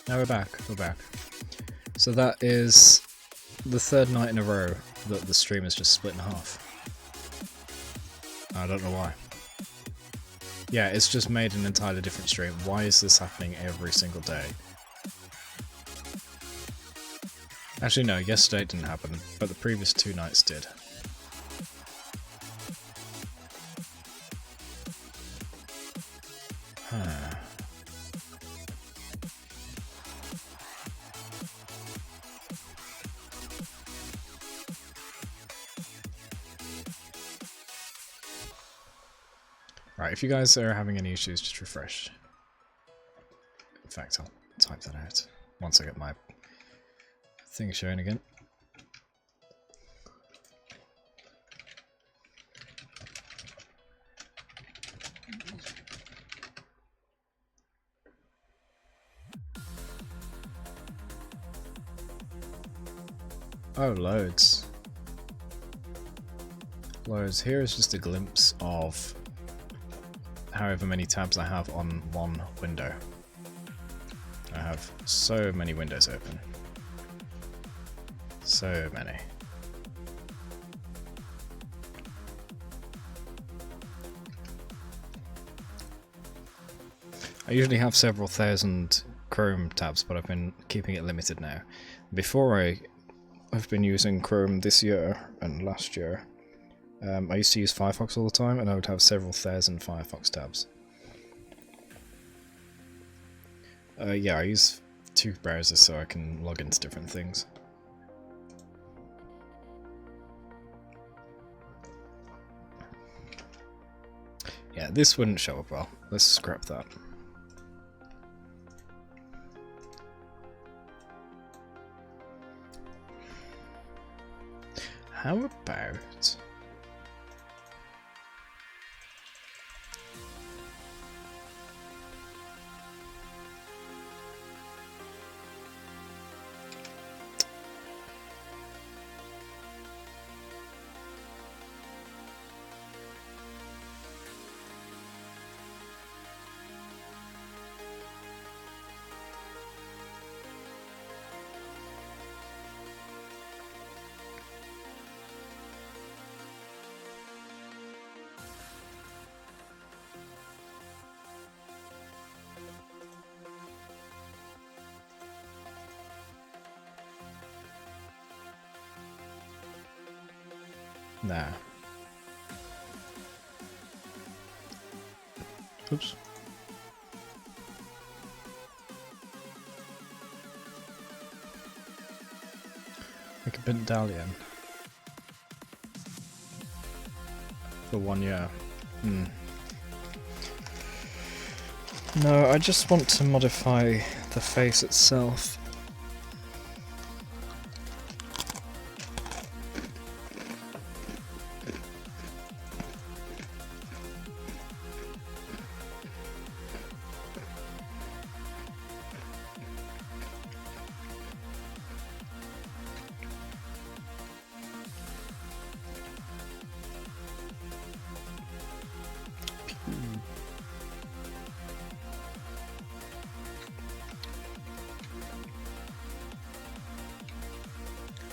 Now we're back. We're back. So that is the third night in a row that the stream is just split in half. I don't know why. Yeah, it's just made an entirely different stream. Why is this happening every single day? Actually, no, yesterday it didn't happen, but the previous 2 nights did. Huh. Right, if you guys are having any issues, just refresh. In fact, I'll type that out once I get my thing showing again. Oh, loads. Loads. Here is just a glimpse of however many tabs I have on one window. I have so many windows open. So many. I usually have several thousand Chrome tabs, but I've been keeping it limited now. Before I've been using Chrome this year and last year. I used to use Firefox all the time, and I would have several thousand Firefox tabs. Yeah, I use 2 browsers so I can log into different things. Yeah, this wouldn't show up well. Let's scrap that. How about... Nah. Oops. Make a medallion. For 1 year. No, I just want to modify the face itself.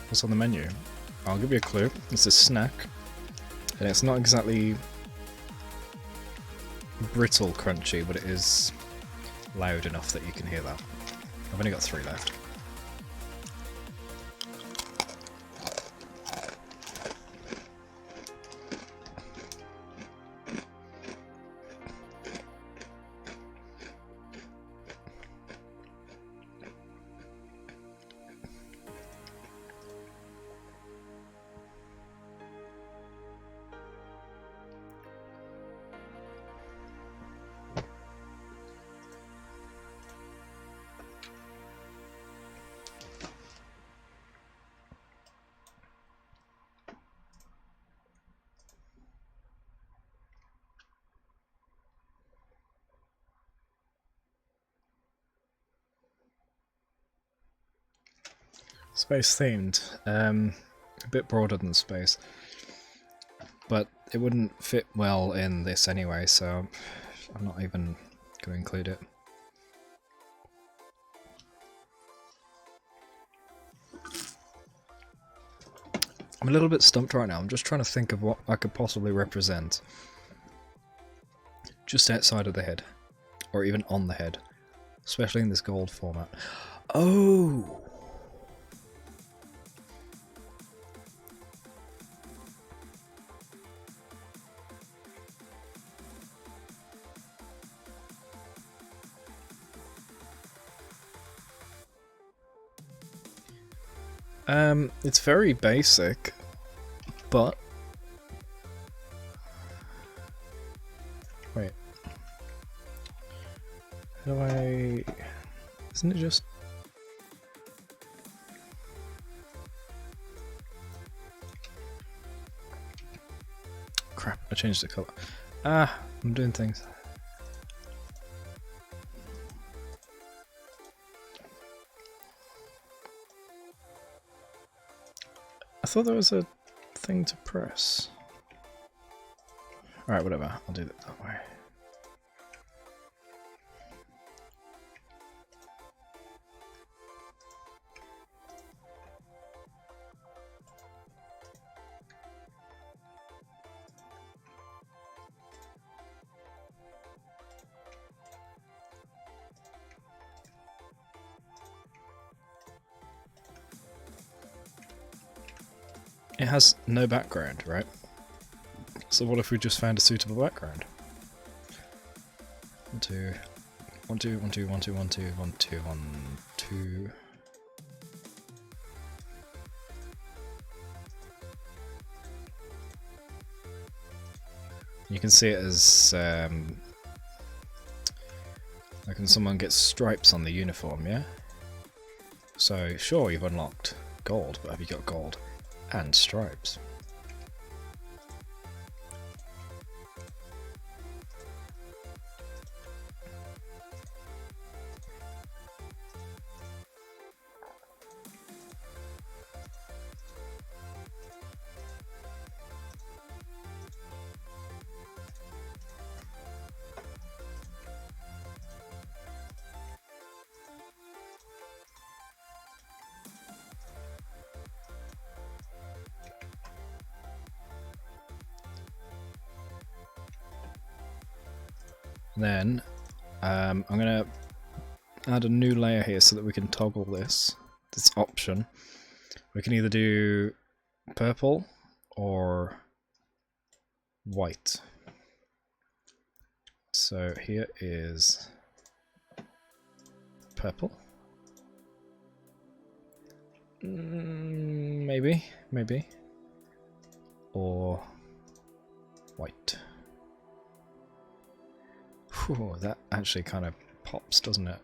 What's on the menu? I'll give you a clue. It's a snack, and it's not exactly brittle crunchy, but it is loud enough that you can hear that. I've only got 3 left. Space themed. A bit broader than space. But it wouldn't fit well in this anyway, so I'm not even going to include it. I'm a little bit stumped right now. I'm just trying to think of what I could possibly represent just outside of the head, or even on the head, especially in this gold format. Oh! It's very basic, but... Wait. How do I... Isn't it just... Crap, I changed the colour. Ah, I'm doing things. I thought there was a thing to press. Alright, whatever. I'll do that that way. It has no background, right? So what if we just found a suitable background? 1, 2, 1, 2, 1, 2, 1, 2, 1, 2, 1, 2, 1, 2. You can see it as like when someone gets stripes on the uniform, yeah? So sure, you've unlocked gold, but have you got gold and stripes? Then I'm going to add a new layer here so that we can toggle this option. We can either do purple or white. So here is purple. Maybe. Or white. Whew, that actually kind of pops, doesn't it?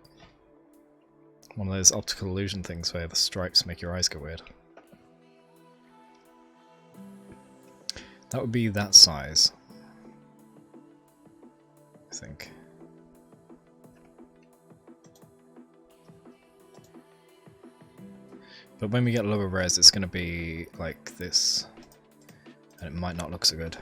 One of those optical illusion things where the stripes make your eyes go weird. That would be that size, I think. But when we get lower res, it's going to be like this, and it might not look so good.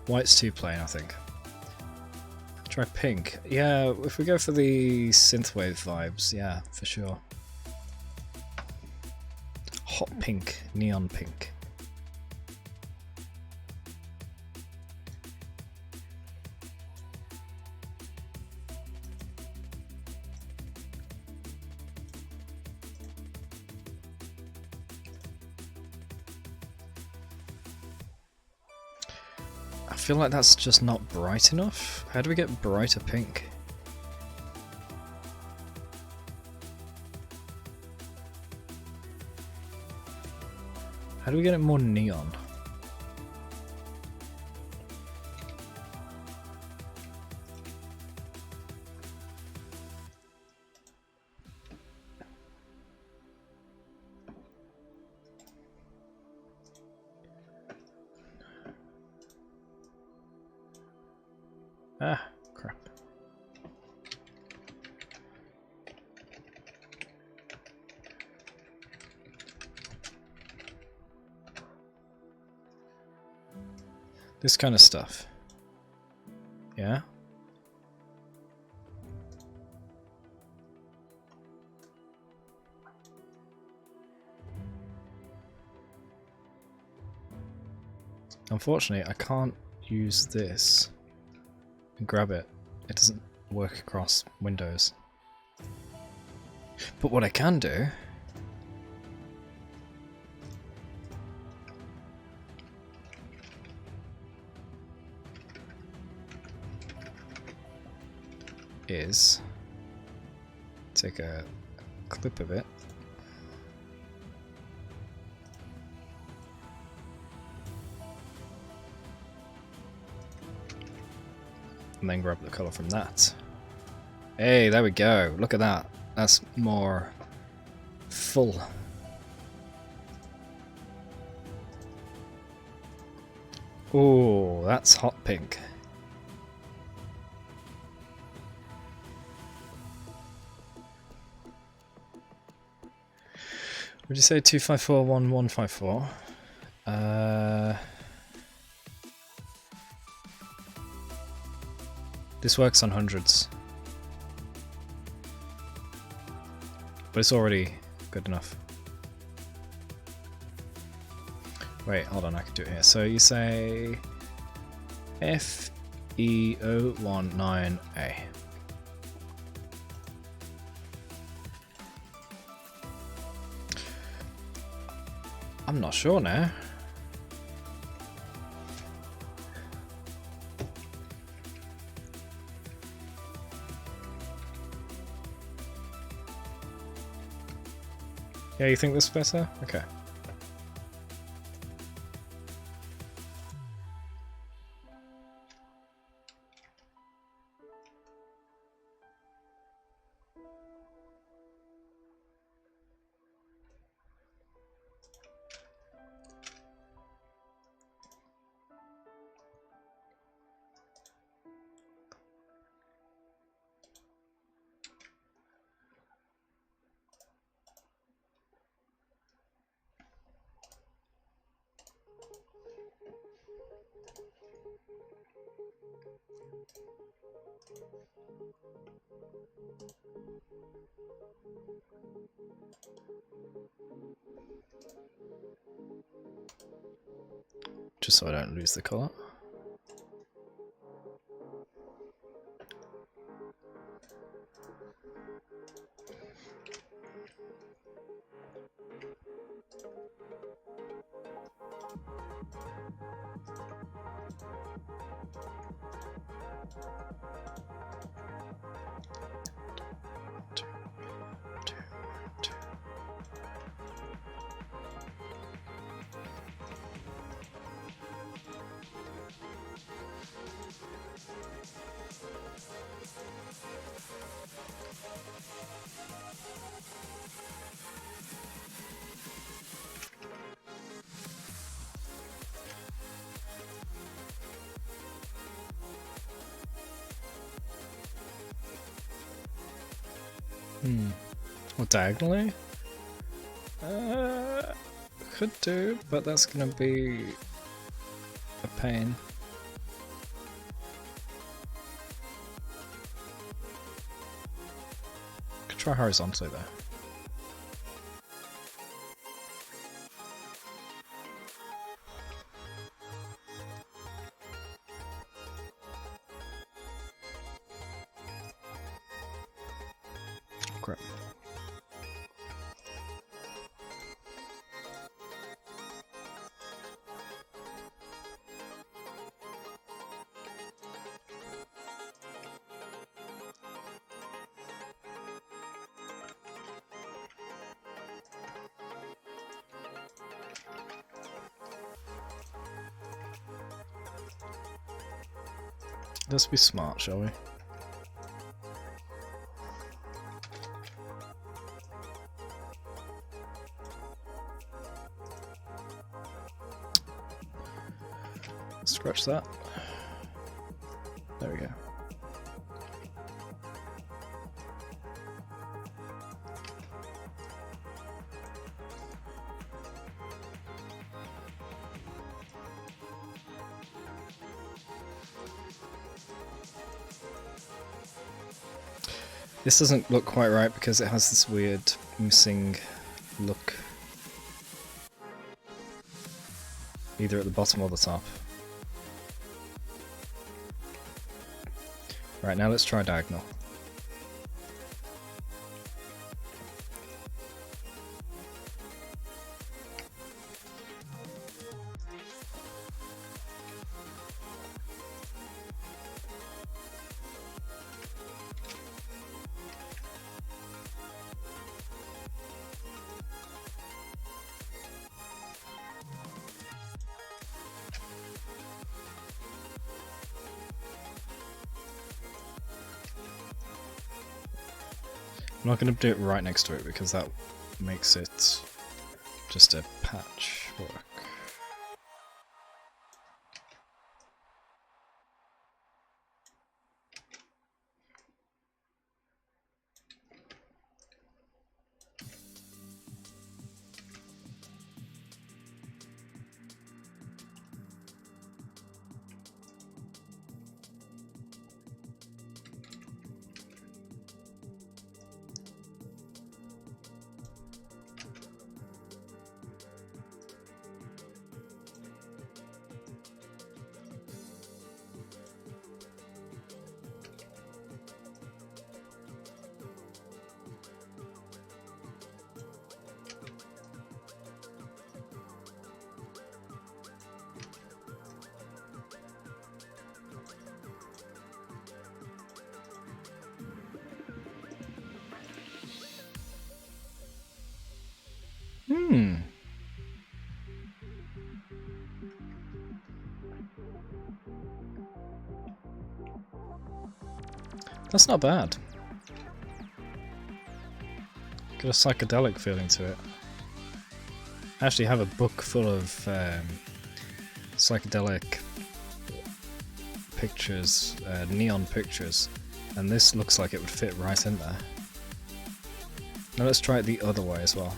White's too plain, I think. Try pink. Yeah, if we go for the synthwave vibes, yeah, for sure. Hot pink, neon pink. I feel like that's just not bright enough. How do we get brighter pink? How do we get it more neon? Ah, crap. This kind of stuff. Yeah? Unfortunately, I can't use this and grab it. It doesn't work across windows. But what I can do is take a clip of it and then grab the colour from that. Hey, there we go. Look at that. That's more full. Oh, that's hot pink. Would you say 2541154? This works on hundreds. But it's already good enough. Wait, hold on, I can do it here. So you say FE019A. I'm not sure now. Yeah, you think this is better? Okay. Just so I don't lose the colour. Or diagonally? Could do, but that's gonna be a pain. Could try horizontally though. Crap. Let's be smart, shall we? Scratch that. There we go. This doesn't look quite right because it has this weird missing look. Either at the bottom or the top. Right, now let's try diagonal. I'm not going to do it right next to it because that makes it just a patchwork. That's not bad. Got a psychedelic feeling to it. I actually have a book full of psychedelic pictures, neon pictures, and this looks like it would fit right in there. Now let's try it the other way as well.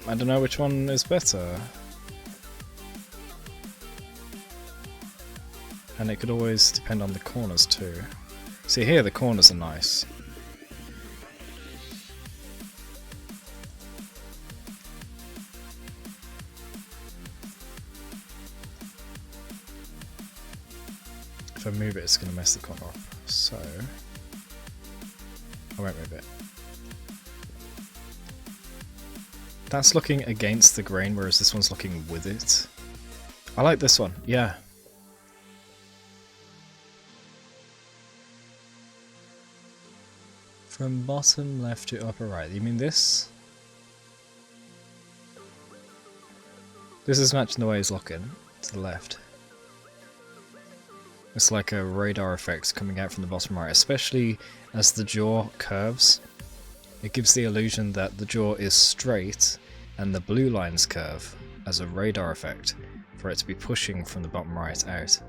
I don't know which one is better. And it could always depend on the corners too. See here, the corners are nice. If I move it, it's going to mess the corner up. So I won't move it. That's looking against the grain, whereas this one's looking with it. I like this one, yeah. From bottom left to upper right. You mean this? This is matching the way he's looking to the left. It's like a radar effect coming out from the bottom right, especially as the jaw curves. It gives the illusion that the jaw is straight and the blue lines curve as a radar effect for it to be pushing from the bottom right out.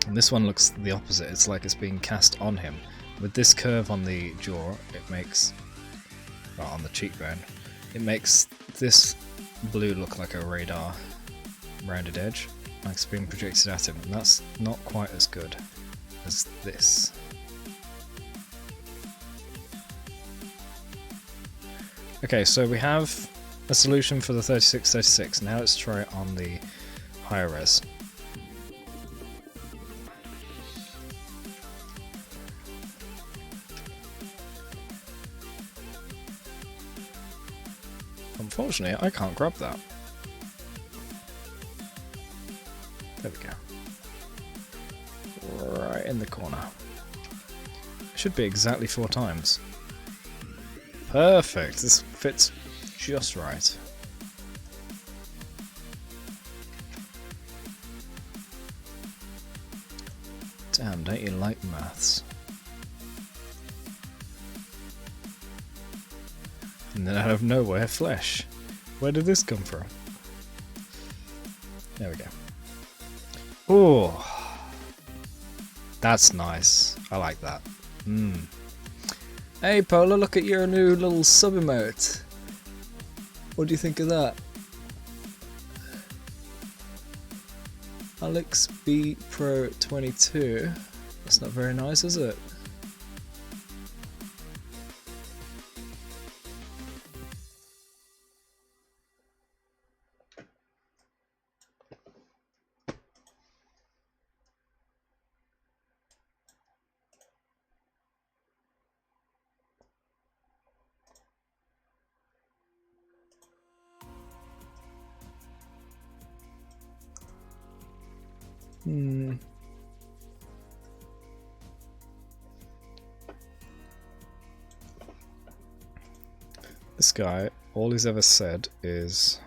And this one looks the opposite, it's like it's being cast on him. With this curve on the jaw, it makes, well, on the cheekbone, it makes this blue look like a radar rounded edge, like it's being projected at him, and that's not quite as good as this. Okay, so we have a solution for the 3636. Now let's try it on the higher res. Unfortunately, I can't grab that. There we go. Right in the corner. It should be exactly 4 times. Perfect, this fits just right. Damn, don't you like maths? And then out of nowhere, flesh. Where did this come from? There we go. Oh, that's nice. I like that. Hey Paula, look at your new little sub emote. What do you think of that? Alex B Pro 22. That's not very nice, is it? This guy, all he's ever said is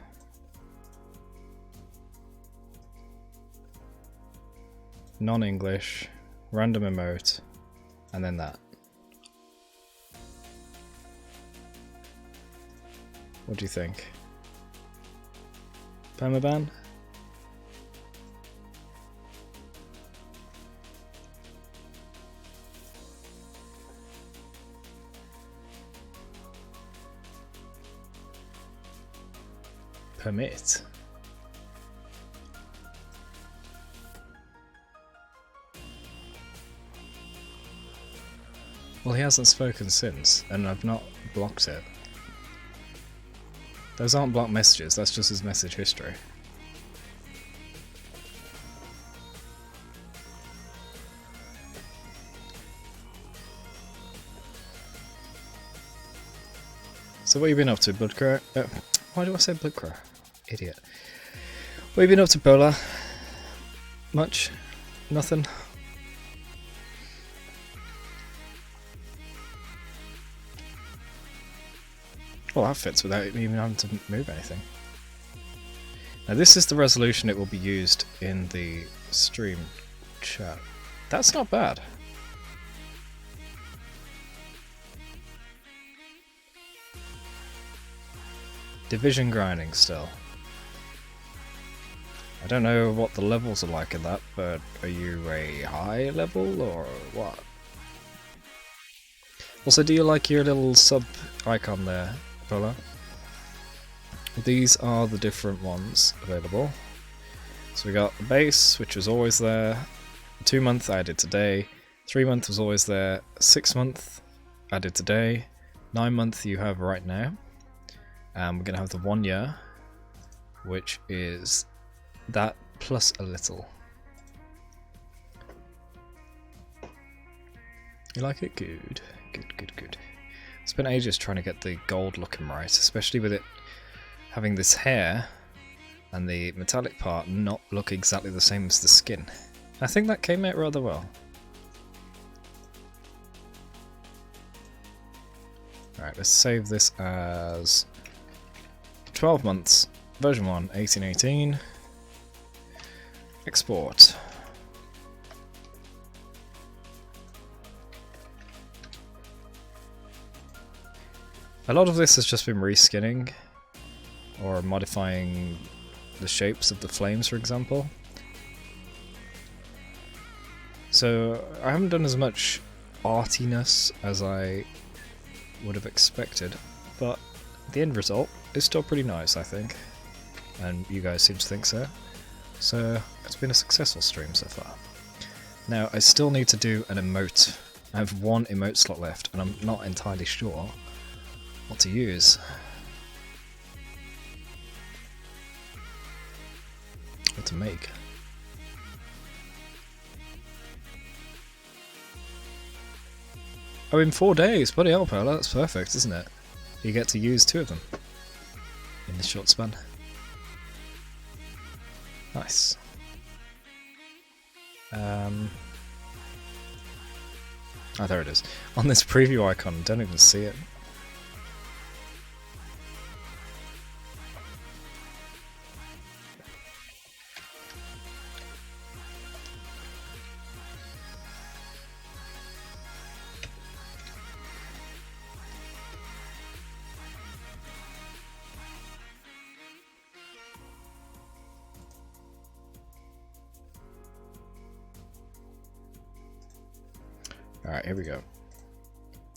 non-English, random emote, and then that. What do you think? Permaban? Permit? Well, he hasn't spoken since, and I've not blocked it. Those aren't blocked messages, that's just his message history. So what have you been up to, Bloodcrow? Why do I say Bloodcrow? Idiot. What have you been up to, Polar? Much? Nothing? Well, that fits without even having to move anything. Now this is the resolution it will be used in the stream chat. That's not bad. Division grinding still. I don't know what the levels are like in that, but are you a high level or what? Also, do you like your little sub icon there, Polar? These are the different ones available. So we got the base, which was always there. 2 month added today. 3 month was always there. 6 month added today. 9 month you have right now. And we're gonna have the 1 year, which is that plus a little. You like it? Good. Good, good, good. Spent ages trying to get the gold looking right, especially with it having this hair and the metallic part not look exactly the same as the skin. I think that came out rather well. Alright, let's save this as 12 months, version 1, 1818. Export. A lot of this has just been reskinning or modifying the shapes of the flames, for example. So I haven't done as much artiness as I would have expected, but the end result is still pretty nice, I think, and you guys seem to think so. So it's been a successful stream so far. Now I still need to do an emote. I have 1 emote slot left and I'm not entirely sure what to use. What to make. Oh, in 4 days! Bloody hell, Paula, that's perfect, isn't it? You get to use 2 of them in this short span. Nice. Oh, there it is. On this preview icon, don't even see it. Alright, here we go.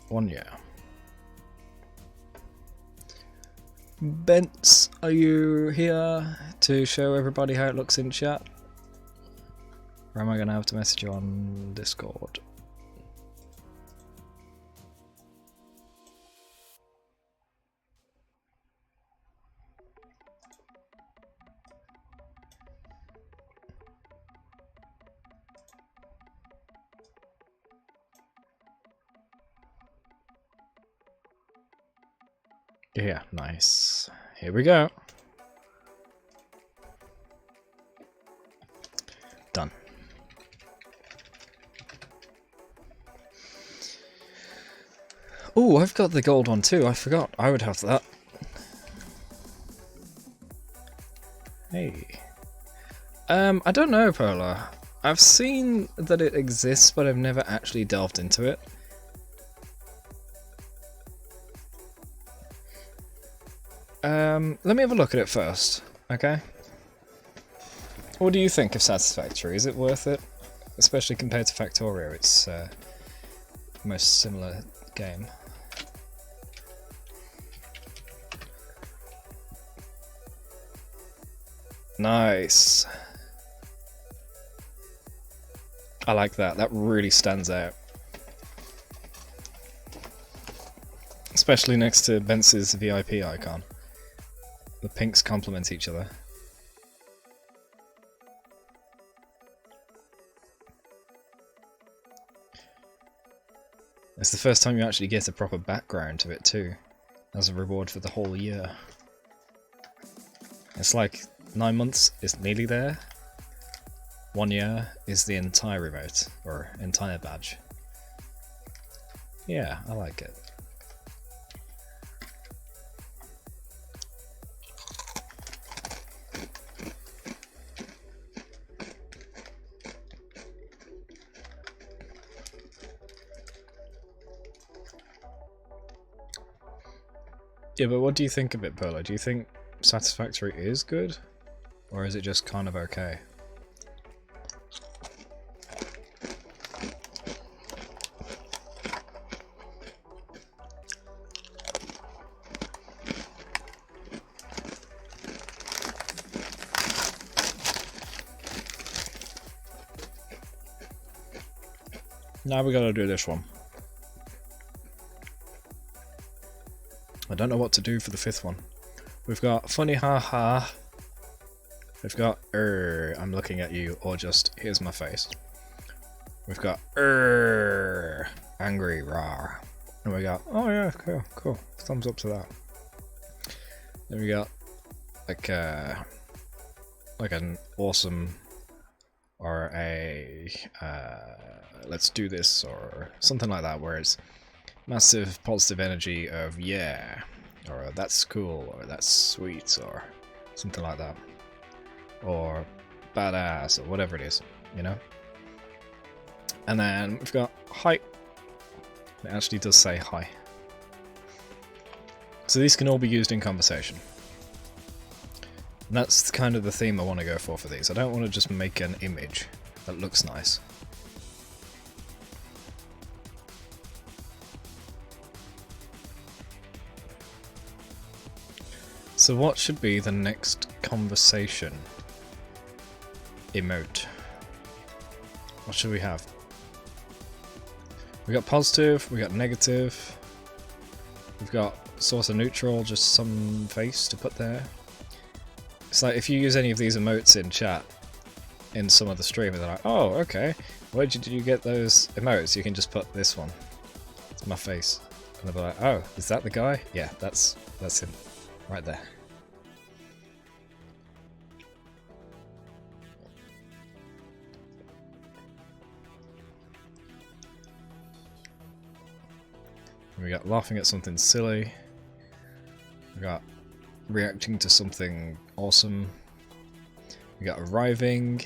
1 year. Bents, are you here to show everybody how it looks in chat? Or am I going to have to message you on Discord? Yeah, nice. Here we go. Done. Oh, I've got the gold one too. I forgot. I would have that. Hey. I don't know, Polar. I've seen that it exists, but I've never actually delved into it. Let me have a look at it first, okay? What do you think of Satisfactory? Is it worth it? Especially compared to Factorio, it's the most similar game. Nice. I like that. That really stands out. Especially next to Bence's VIP icon. The pinks complement each other. It's the first time you actually get a proper background to it too, as a reward for the whole year. It's like 9 months is nearly there. 1 year is the entire emote, or entire badge. Yeah, I like it. Yeah, but what do you think of it, Perla? Do you think Satisfactory is good? Or is it just kind of okay? Now we gotta do this one. I don't know what to do for the 5th one. We've got funny haha. We've got I'm looking at you, or just here's my face. We've got angry rah. And we got oh yeah, cool. Thumbs up to that. Then we got like an awesome, or a let's do this, or something like that, where it's massive positive energy of yeah, or that's cool, or that's sweet, or something like that, or badass, or whatever it is, you know. And then we've got hi. It actually does say hi. So these can all be used in conversation. And that's kind of the theme I want to go for these. I don't want to just make an image that looks nice. So what should be the next conversation emote? What should we have? We got positive, we got negative, we've got sort of neutral, just some face to put there. It's like if you use any of these emotes in chat, in some of the stream, they're like, oh, okay, where did you get those emotes? You can just put this one. It's my face. And they'll be like, oh, is that the guy? Yeah, that's him. Right there. We got laughing at something silly. We got reacting to something awesome. We got arriving.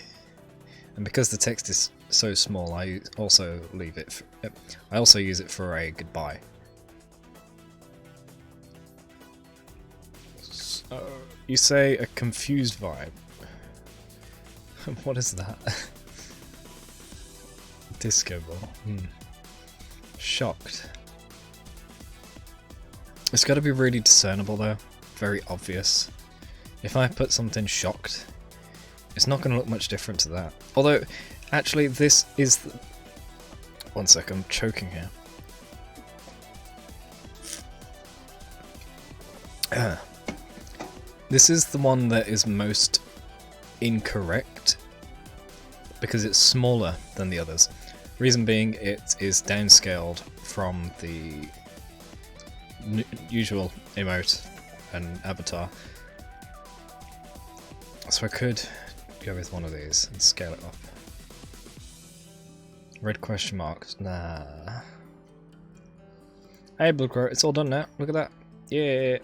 And because the text is so small, I also leave it for, I also use it for a goodbye. So, you say a confused vibe. What is that? Disco ball. Shocked. It's got to be really discernible though. Very obvious. If I put something shocked, it's not going to look much different to that. Although, actually, this is... One sec, I'm choking here. This is the one that is most incorrect because it's smaller than the others. Reason being, it is downscaled from the usual emote and avatar. So I could go with one of these and scale it up. Red question marks. Nah. Hey, Blue Crow, it's all done now. Look at that. Yeah.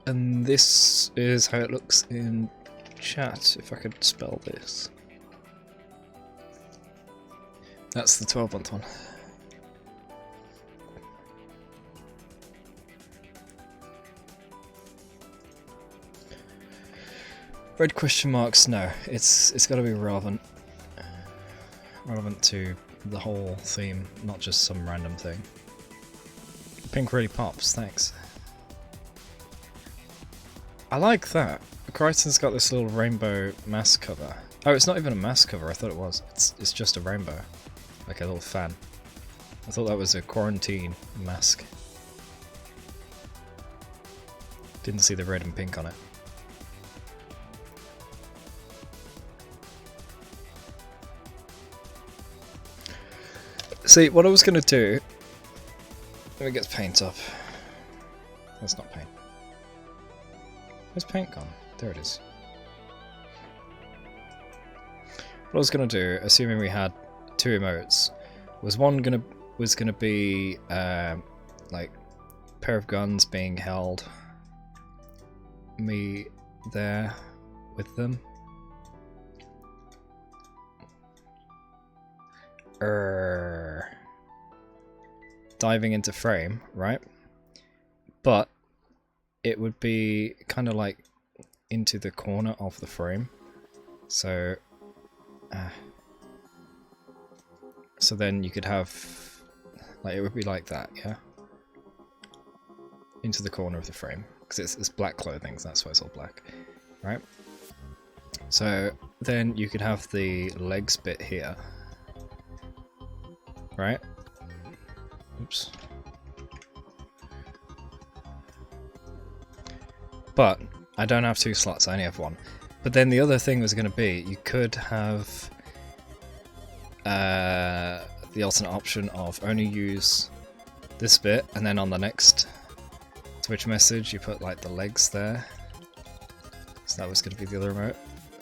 And this is how it looks in chat, if I could spell this. That's the 12-month one. Red question marks, no. It's got to be relevant. Relevant to the whole theme, not just some random thing. Pink really pops, thanks. I like that. Crichton's got this little rainbow mask cover. Oh, it's not even a mask cover, I thought it was. It's just a rainbow. Like a little fan. I thought that was a quarantine mask. Didn't see the red and pink on it. See, what I was going to do... Let me get paint up. That's not paint. Where's paint gone? There it is. What I was going to do, assuming we had two emotes, was one was gonna be like pair of guns being held, me there with them. Diving into frame, right? But it would be kind of like into the corner of the frame. So so then you could have, like, it would be like that, yeah? Into the corner of the frame. Because it's black clothing, so that's why it's all black, right? So then you could have the legs bit here. Right? Oops. But I don't have two slots, I only have one. But then the other thing was going to be, you could have the alternate option of only use this bit, and then on the next Twitch message you put like the legs there. So that was going to be the other emote.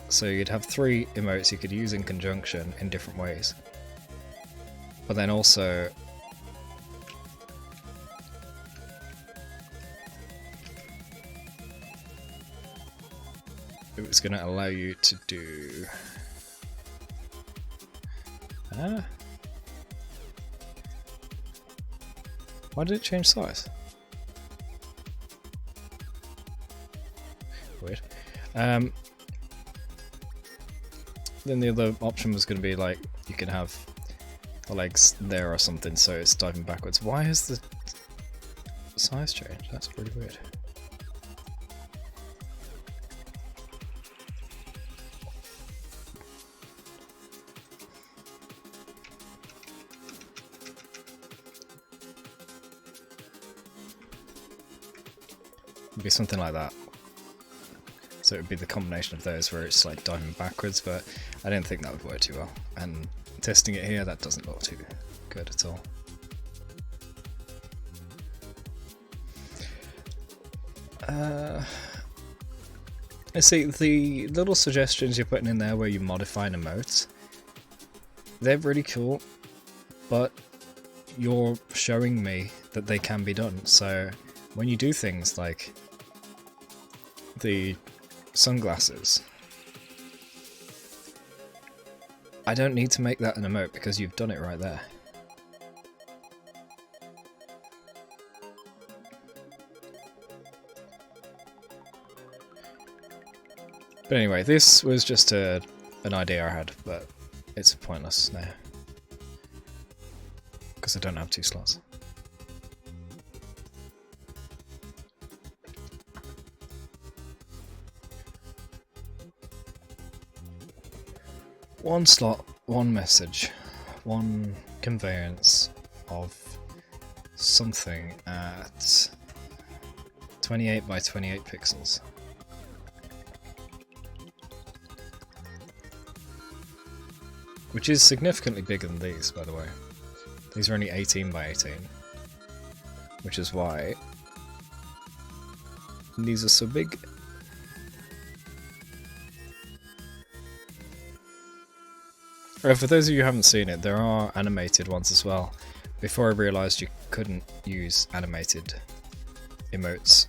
So you'd have three emotes you could use in conjunction in different ways. But then also it was going to allow you to do why did it change size? Weird. Then the other option was going to be like you can have the legs there or something, so it's diving backwards. Why has the size changed? That's pretty weird. It'd be something like that. So it would be the combination of those where it's like diving backwards, but I don't think that would work too well. And testing it here, that doesn't look too good at all. Let's see, the little suggestions you're putting in there where you modify an emote, they're really cool, but you're showing me that they can be done. So when you do things like the sunglasses, I don't need to make that an emote because you've done it right there. But anyway, this was just an idea I had, but it's pointless now. because I don't have 2 slots. One slot, one message, one conveyance of something at 28 by 28 pixels. Which is significantly bigger than these, by the way. These are only 18 by 18. Which is why these are so big. For those of you who haven't seen it, there are animated ones as well. Before I realised you couldn't use animated emotes.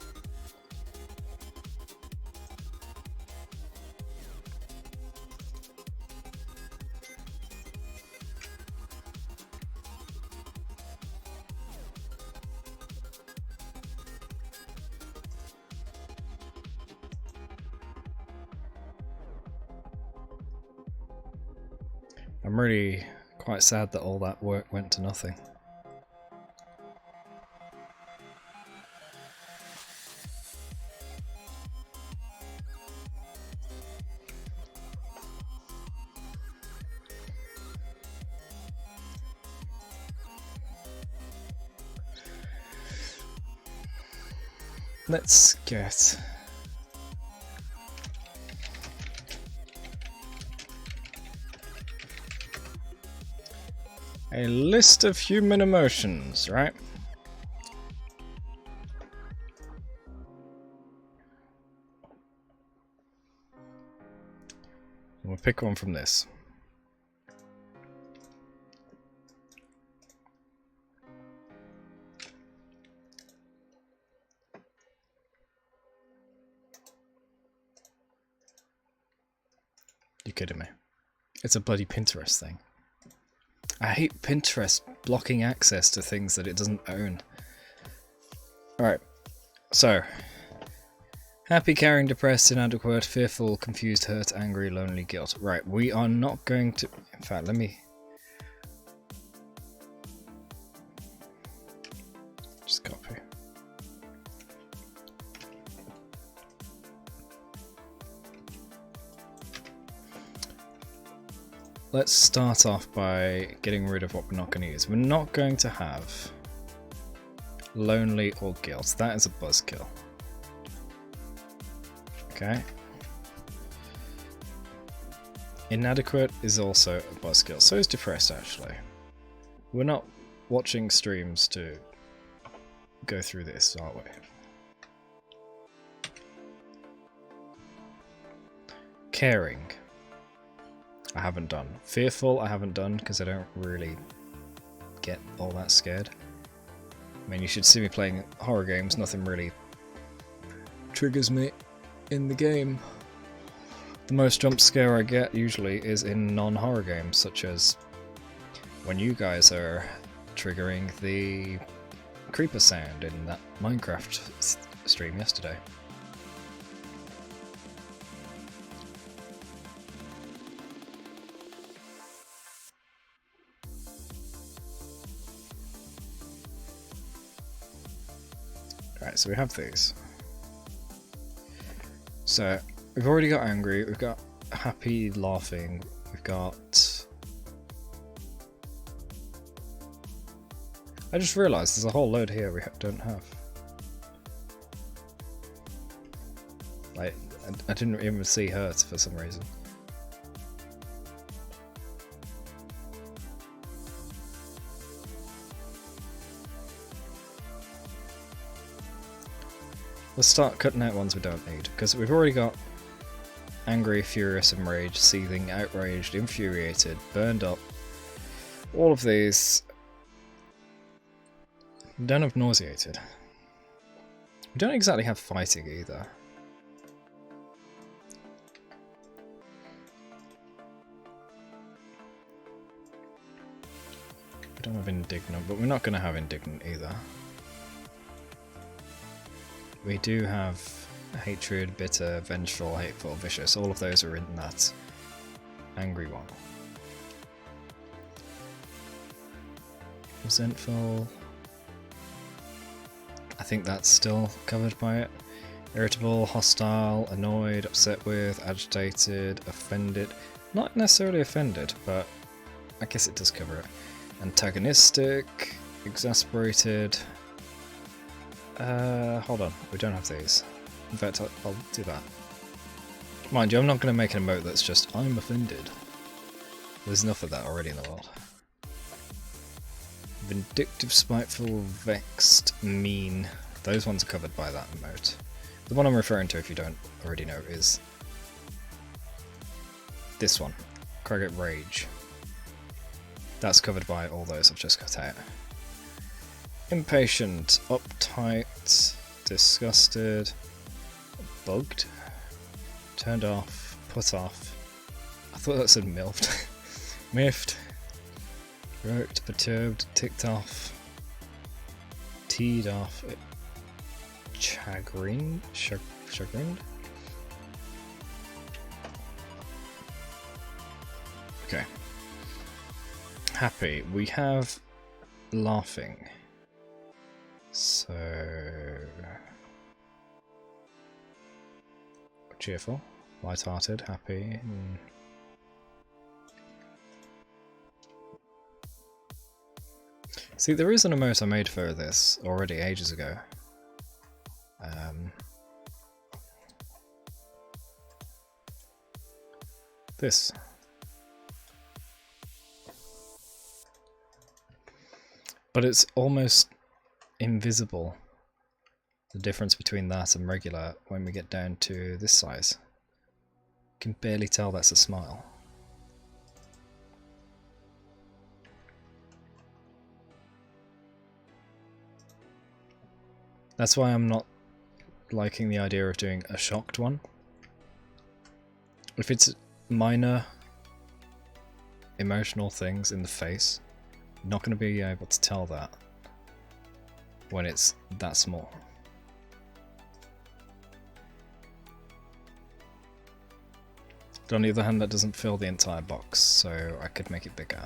I'm really quite sad that all that work went to nothing. Let's get a list of human emotions, right? We'll pick one from this. You're kidding me. It's a bloody Pinterest thing. I hate Pinterest blocking access to things that it doesn't own. Alright, so. Happy, caring, depressed, inadequate, fearful, confused, hurt, angry, lonely, guilt. Right, we are not going to... In fact, let me... just copy. Let's start off by getting rid of what we're not going to use. We're not going to have lonely or guilt. That is a buzzkill. Okay. Inadequate is also a buzzkill. So is depressed, actually. We're not watching streams to go through this, are we? Caring. I haven't done. Fearful, I haven't done because I don't really get all that scared. I mean, you should see me playing horror games, nothing really triggers me in the game. The most jump scare I get usually is in non-horror games, such as when you guys are triggering the creeper sound in that Minecraft stream yesterday. Right, so we have these. So we've already got angry, we've got happy, laughing, we've got... I just realised there's a whole load here we don't have. Like, I didn't even see hurt for some reason. Let's start cutting out ones we don't need, because we've already got angry, furious, enraged, seething, outraged, infuriated, burned up. All of these. We don't have nauseated. We don't exactly have fighting either. We don't have indignant, but we're not going to have indignant either. We do have hatred, bitter, vengeful, hateful, vicious. All of those are in that angry one. Resentful. I think that's still covered by it. Irritable, hostile, annoyed, upset with, agitated, offended. Not necessarily offended, but I guess it does cover it. Antagonistic, exasperated. Hold on, we don't have these. In fact, I'll do that. Mind you, I'm not going to make an emote that's just, I'm offended. There's enough of that already in the world. Vindictive, spiteful, vexed, mean. Those ones are covered by that emote. The one I'm referring to, if you don't already know, is this one. Credit Rage. That's covered by all those I've just cut out. Impatient, uptight, disgusted, bugged, turned off, put off. I thought that said milfed. Miffed, roped, perturbed, ticked off, teed off, chagrined. Okay. Happy. We have laughing. So cheerful, light-hearted, happy. See, there is an emote I made for this already ages ago. This. But it's almost invisible, the difference between that and regular when we get down to this size. You can barely tell that's a smile. That's why I'm not liking the idea of doing a shocked one. If it's minor emotional things in the face, you're not going to be able to tell that when it's that small. But on the other hand, that doesn't fill the entire box, so I could make it bigger.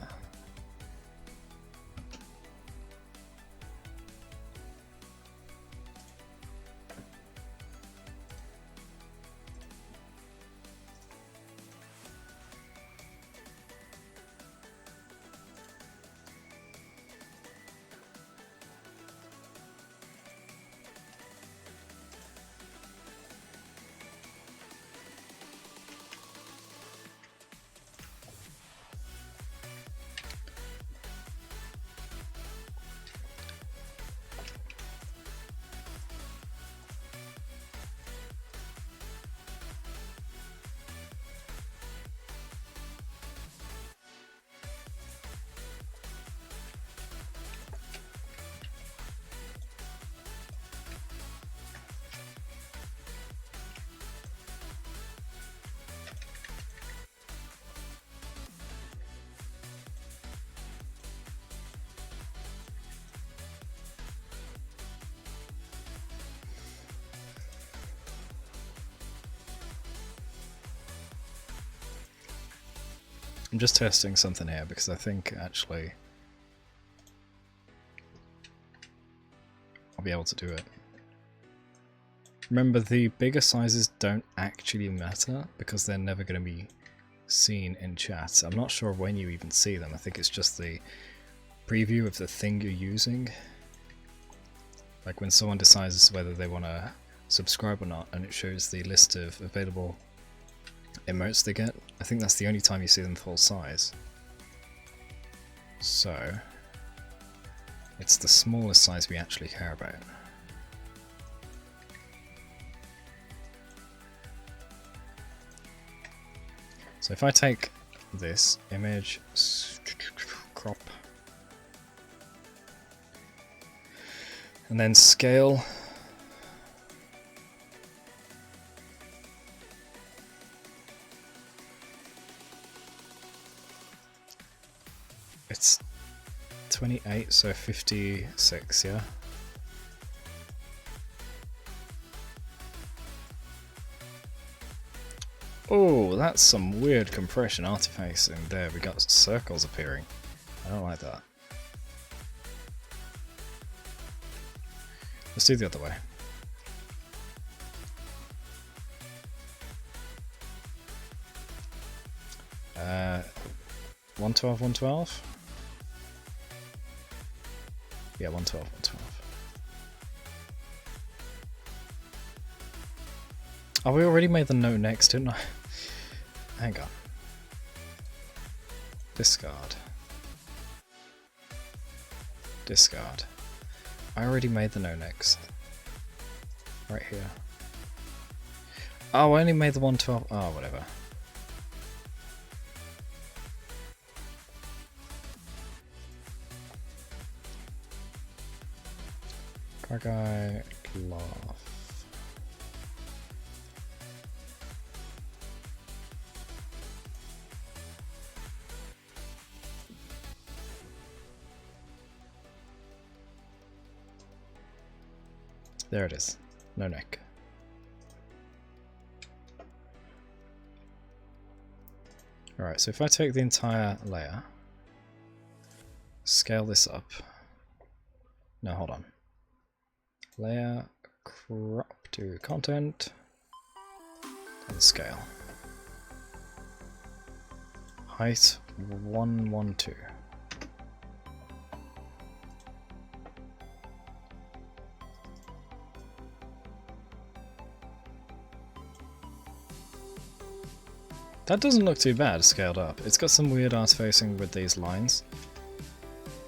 I'm just testing something here because I think actually I'll be able to do it. Remember, the bigger sizes don't actually matter because they're never going to be seen in chat. I'm not sure when you even see them. I think it's just the preview of the thing you're using. Like when someone decides whether they want to subscribe or not and it shows the list of available emotes they get. I think that's the only time you see them full size. So it's the smallest size we actually care about. So if I take this image, crop, and then scale, it's 28, so 56, yeah? Oh, that's some weird compression artifacts in there. We got circles appearing. I don't like that. Let's do the other way. Uh, 112, 112? Yeah, 112, 112. Oh, we already made the note next, didn't I? Hang on. Discard. Discard. I already made the no next. Right here. Oh, I only made the 112. Oh, whatever. Guy Cloth. There it is. No neck. Alright, so if I take the entire layer, scale this up. No, hold on. Layer, crop to content, and scale. Height 112. That doesn't look too bad scaled up. It's got some weird ass facing with these lines,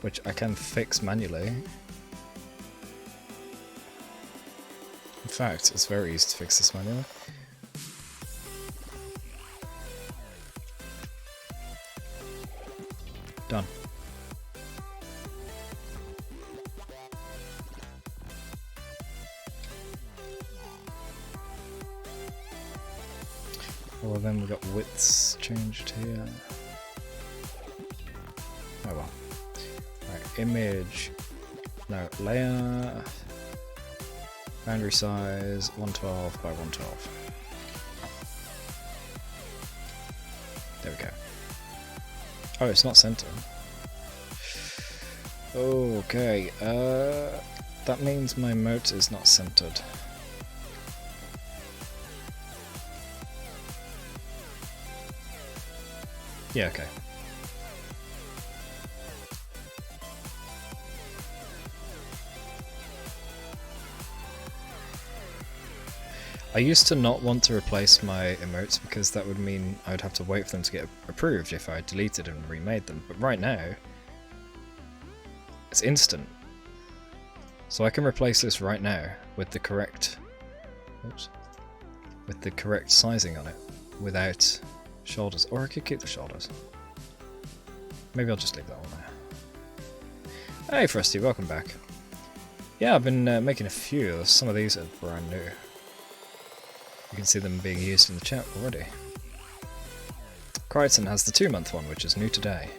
which I can fix manually. In fact, it's very easy to fix this manually. Done. Well, then we've got widths changed here. Oh well. Right, image. No, layer. Boundary size 112 by 112. There we go. Oh, it's not center. Okay, that means my emote is not centered. Yeah, okay. I used to not want to replace my emotes because that would mean I would have to wait for them to get approved if I deleted and remade them, but right now it's instant. So I can replace this right now with the correct with the correct sizing on it without shoulders, or I could keep the shoulders. Maybe I'll just leave that one there. Hey Frosty, welcome back. Yeah, I've been making a few. Some of these are brand new. You can see them being used in the chat already. Crichton has the 2-month one, which is new today.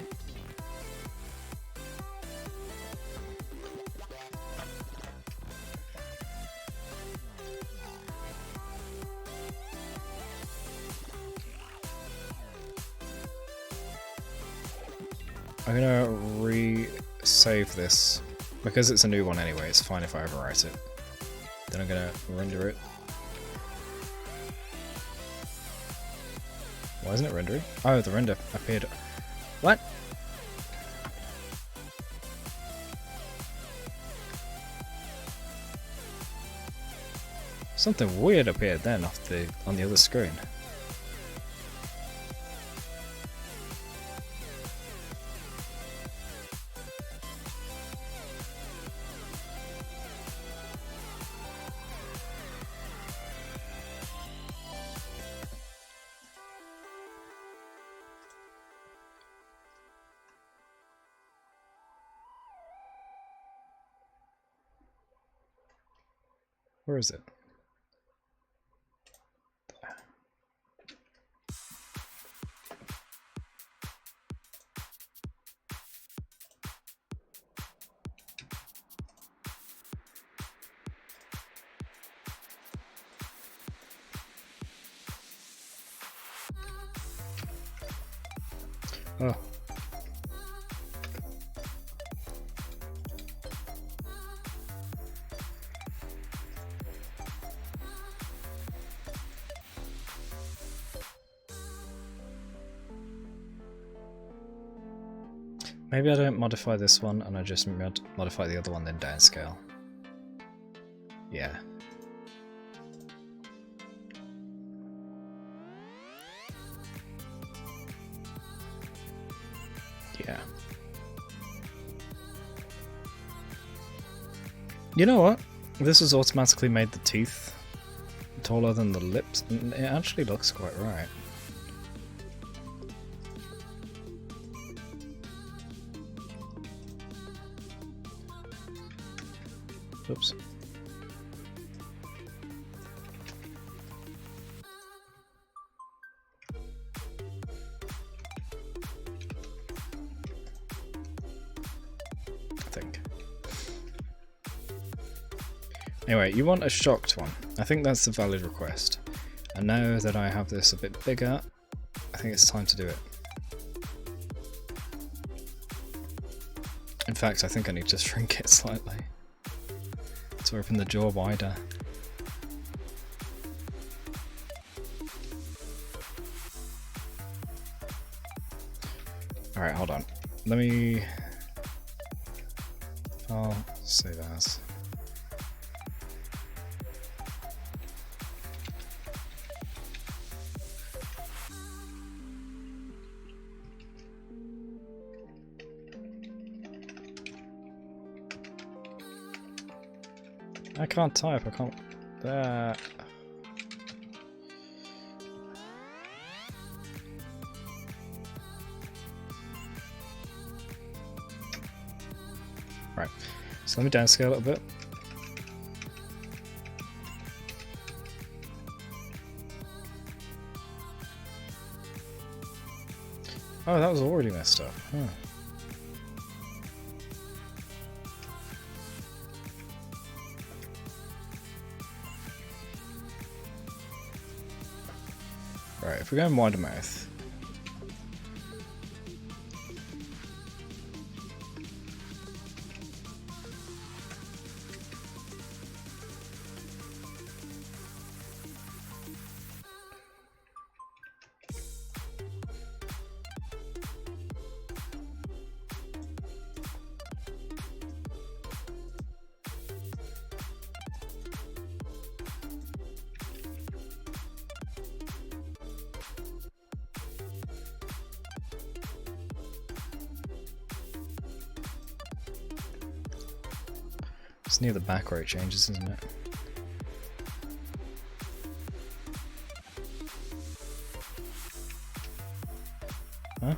I'm gonna re-save this because it's a new one anyway. It's fine if I overwrite it. Then I'm gonna render it. Why isn't it rendering? Oh, the render appeared. What? Something weird appeared then on the other screen. Where is it? Oh. Maybe I don't modify this one and I just modify the other one, then downscale. Yeah. Yeah. You know what? This has automatically made the teeth taller than the lips, and it actually looks quite right. Oops. I think. Anyway, you want a shocked one. I think that's a valid request. And now that I have this a bit bigger, I think it's time to do it. In fact, I think I need to shrink it slightly to open the jaw wider. Alright, hold on. Let me... I'll save as. I can't type, I can't... There. Right, so let me downscale a little bit. Oh, that was already messed up. Huh. Right, if we're going wider mouth. It's near the back where it changes, isn't it? Huh?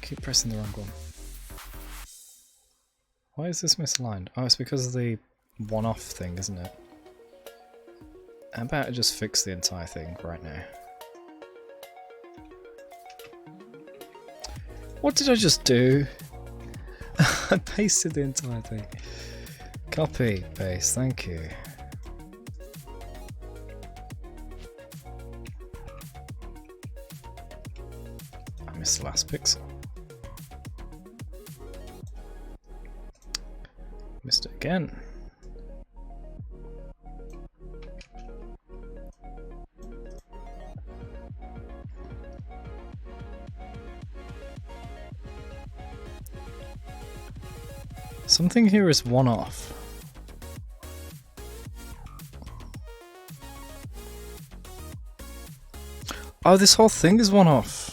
Keep pressing the wrong one. Why is this misaligned? Oh, it's because of the one-off thing, isn't it? How about I just fix the entire thing right now? What did I just do? I pasted the entire thing. Copy, paste, thank you. I missed the last pixel. Missed it again. Something here is one off. Oh, this whole thing is one off.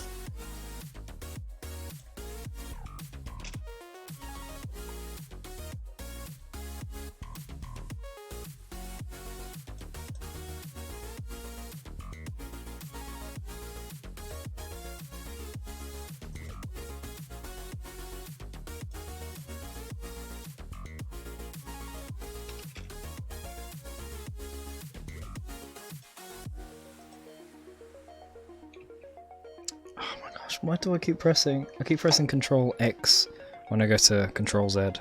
Why do I keep pressing? I keep pressing Control X when I go to Control Z.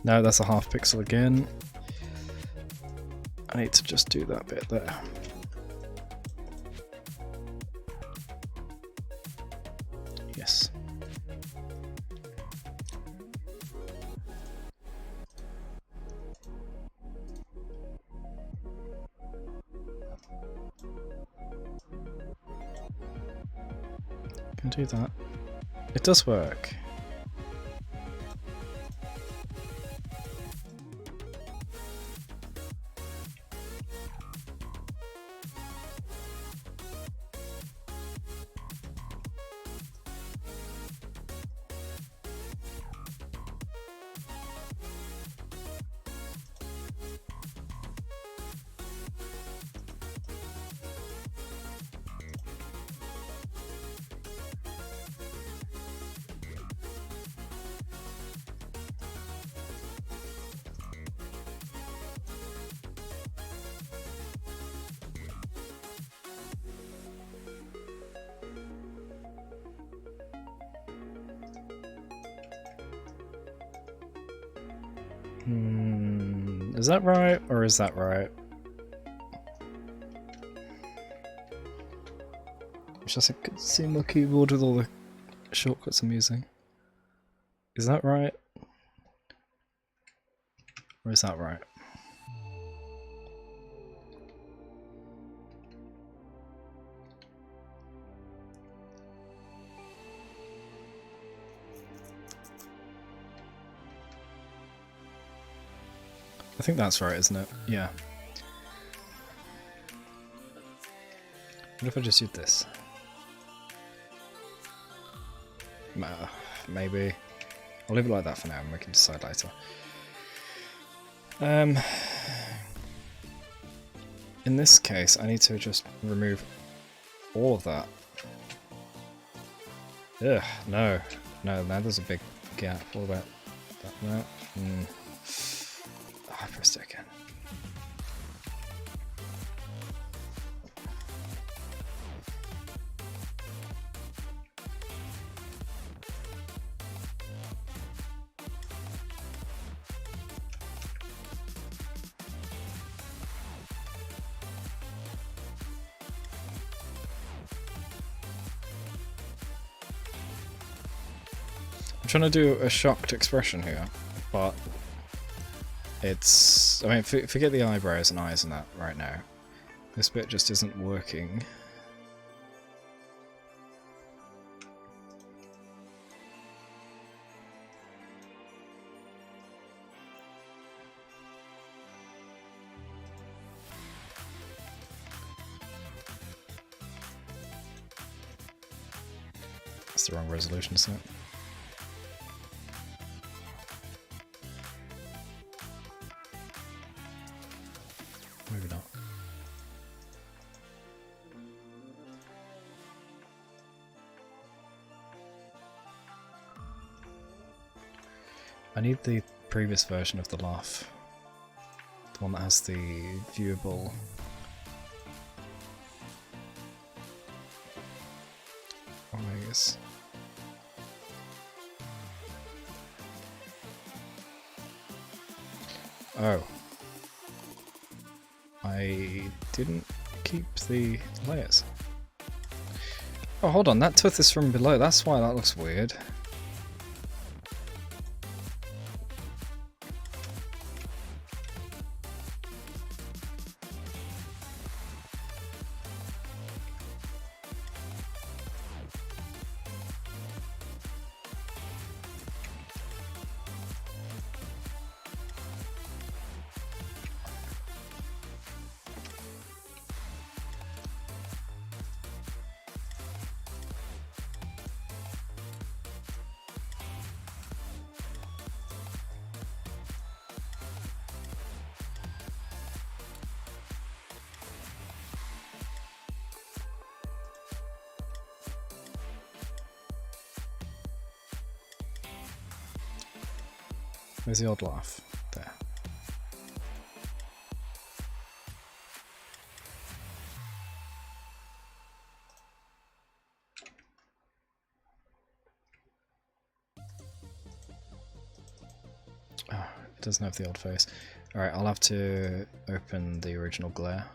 No, that's a half pixel again. I need to just do that bit there. Yes. Can do that. It does work. Is that right, or is that right? It's just a single keyboard with all the shortcuts I'm using. Is that right? Or is that right? I think that's right, isn't it? Yeah. What if I just did this? Maybe. I'll leave it like that for now and we can decide later. In this case, I need to just remove all of that. Ugh, no. No, now there's a big gap. What about that? Oh, I pressed it again. I'm trying to do a shocked expression here, but it's... I mean, forget the eyebrows and eyes and that right now. This bit just isn't working. That's the wrong resolution, isn't it? Maybe not. I need the previous version of the laugh. The one that has the viewable... eyes. Oh. I didn't keep the layers. Oh, hold on, that tooth is from below, that's why that looks weird. Where's the odd laugh? There. Oh, doesn't have the old face. Alright, I'll have to open the original glare.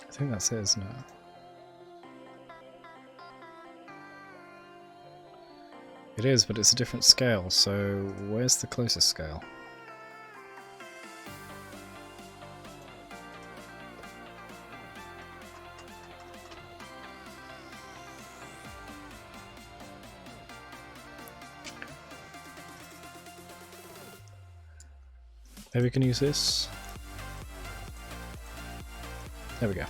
I think that's it, isn't it? It is, but it's a different scale, so where's the closest scale? Maybe we can use this? There we go.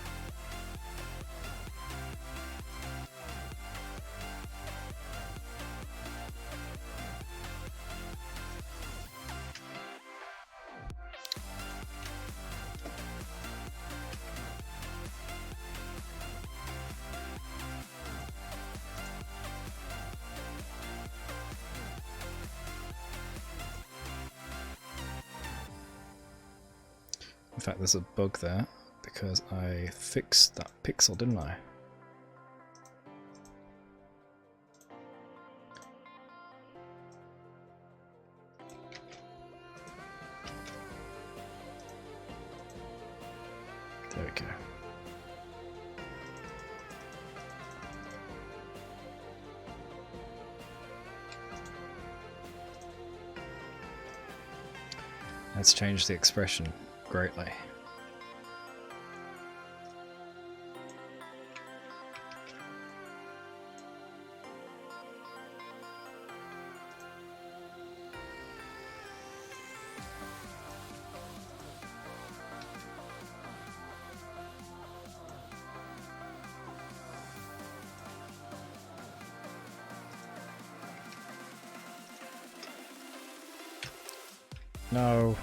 In fact, there's a bug there, because I fixed that pixel, didn't I? There we go. Let's change the expression greatly. No.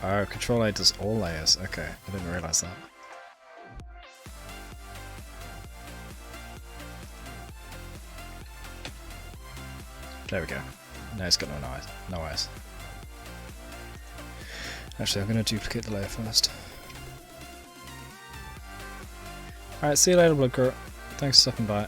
Oh, Control A does all layers. Okay, I didn't realise that. There we go. Now it's got no eyes. No eyes. Actually, I'm going to duplicate the layer first. Alright, see you later, Bloodcourt. Thanks for stopping by.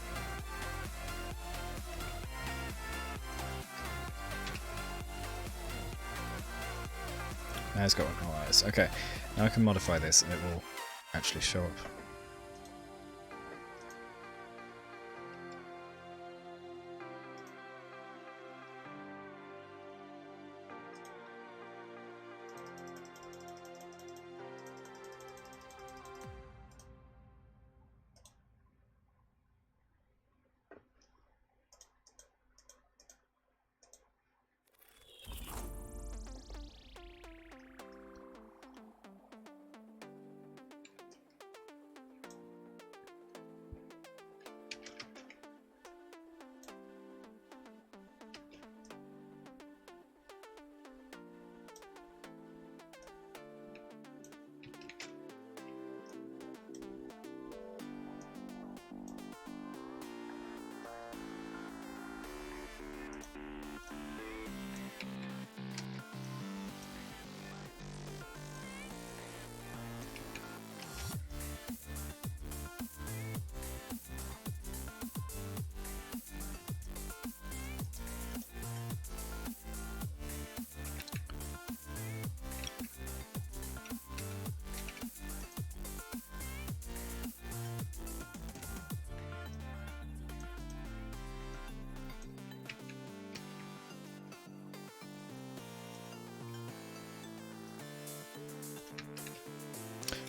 Now it's got no eyes. Okay, now I can modify this and it will actually show up.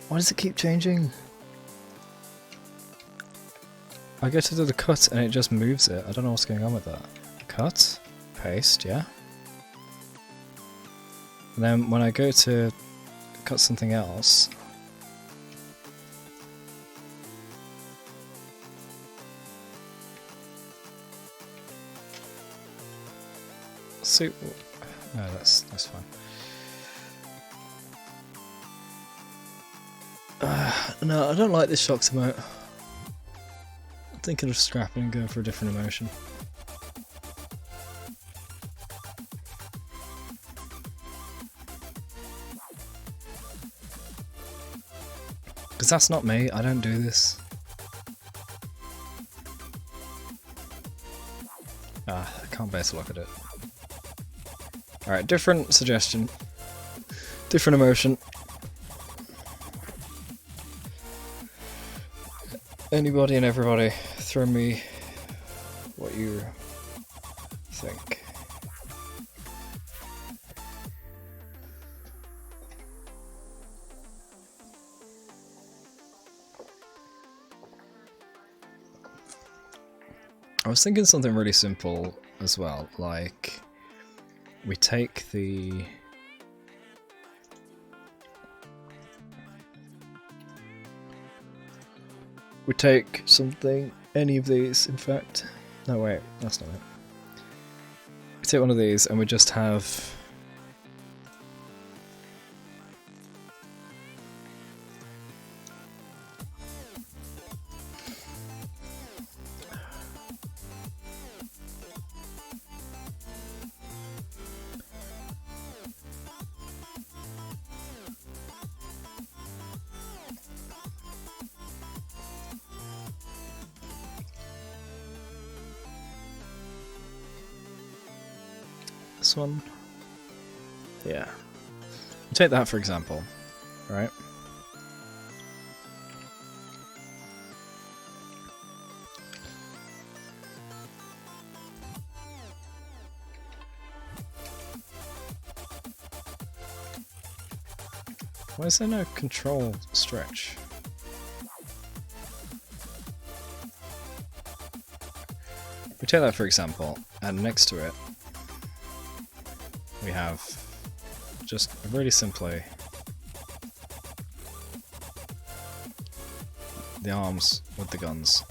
Why does it keep changing? I go to do the cut and it just moves it. I don't know what's going on with that. Cut, paste, yeah. And then when I go to cut something else, see. No, that's fine. No, I don't like this shocked emote. I'm thinking of scrapping and going for a different emotion. Because that's not me, I don't do this. I can't bear to look at it. Alright, different suggestion. Different emotion. Anybody and everybody, throw me what you think. I was thinking something really simple as well, like we take the something, any of these in fact. No wait, that's not it. We take one of these and we just have this one. Yeah. Take that for example, right? Why is there no control stretch? We take that for example, and next to it we have just really simply the arms with the guns.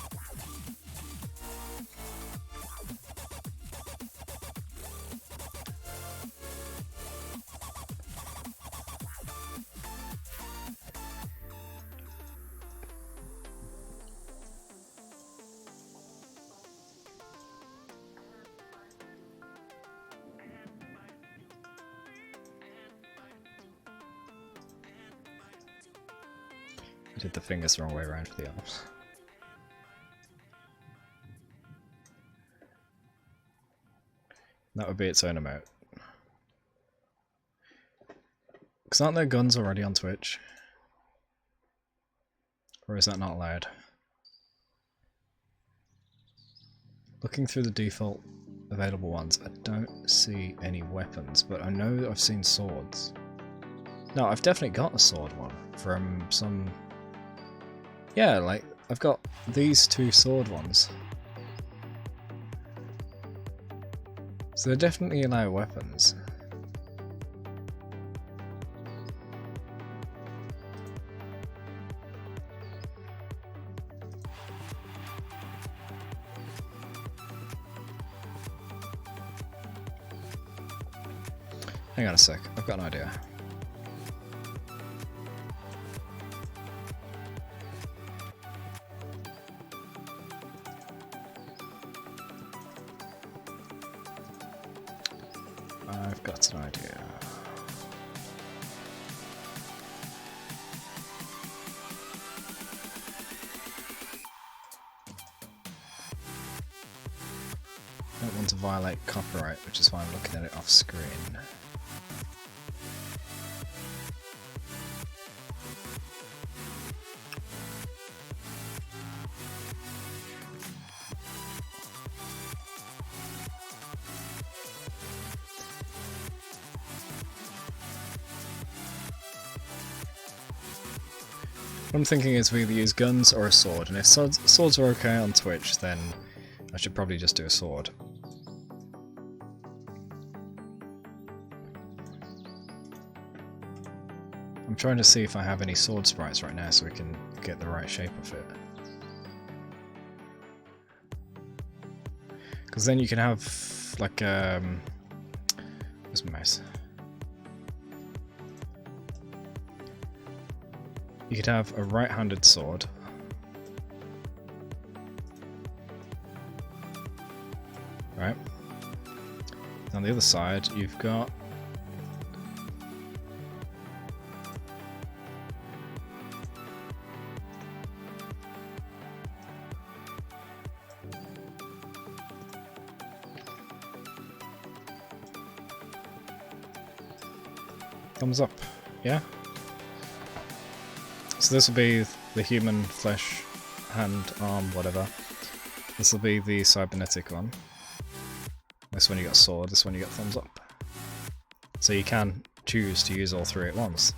I did the fingers the wrong way around for the arms. That would be its own emote. Because aren't there guns already on Twitch? Or is that not allowed? Looking through the default available ones, I don't see any weapons, but I know I've seen swords. No, I've definitely got a sword one from some... Yeah, like, I've got these two sword ones. So they definitely allow weapons. Hang on a sec, I've got an idea. I've got an idea. I don't want to violate copyright, which is why I'm looking at it off screen. What I'm thinking is we either use guns or a sword, and if swords are okay on Twitch, then I should probably just do a sword. I'm trying to see if I have any sword sprites right now so we can get the right shape of it. Because then you can have like Where's my mouse? You could have a right-handed sword. Right. On the other side, you've got thumbs up, yeah? So this will be the human flesh, hand, arm, whatever. This will be the cybernetic one. This one you got sword, this one you got thumbs up. So you can choose to use all three at once,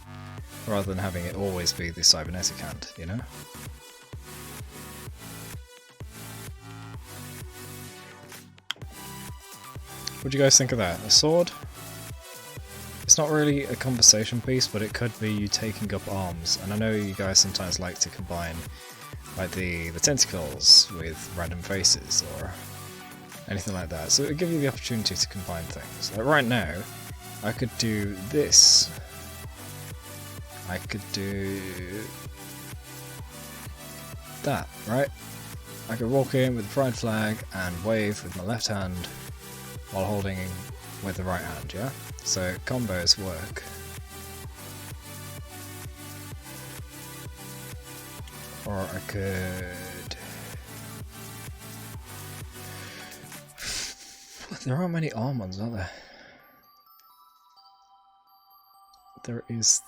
rather than having it always be the cybernetic hand, you know? What do you guys think of that? A sword? It's not really a conversation piece, but it could be you taking up arms. And I know you guys sometimes like to combine like the tentacles with random faces or anything like that. So it'll give you the opportunity to combine things. Like right now, I could do this. I could do that, right? I could walk in with the pride flag and wave with my left hand while holding with the right hand, yeah? So combos work. Or I could... There aren't many arm ones, are there? There is...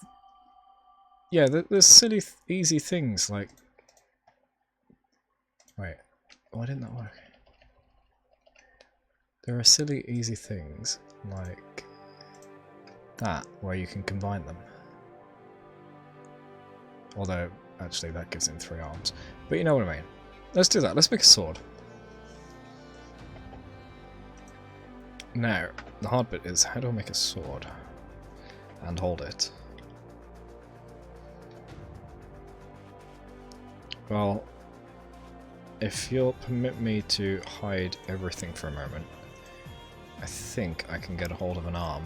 Yeah, there's silly, easy things like... Wait, why didn't that work? There are silly, easy things like that, where you can combine them. Although, actually, that gives him 3 arms. But you know what I mean. Let's do that. Let's make a sword. Now, the hard bit is, how do I make a sword? And hold it. Well, if you'll permit me to hide everything for a moment, I think I can get a hold of an arm.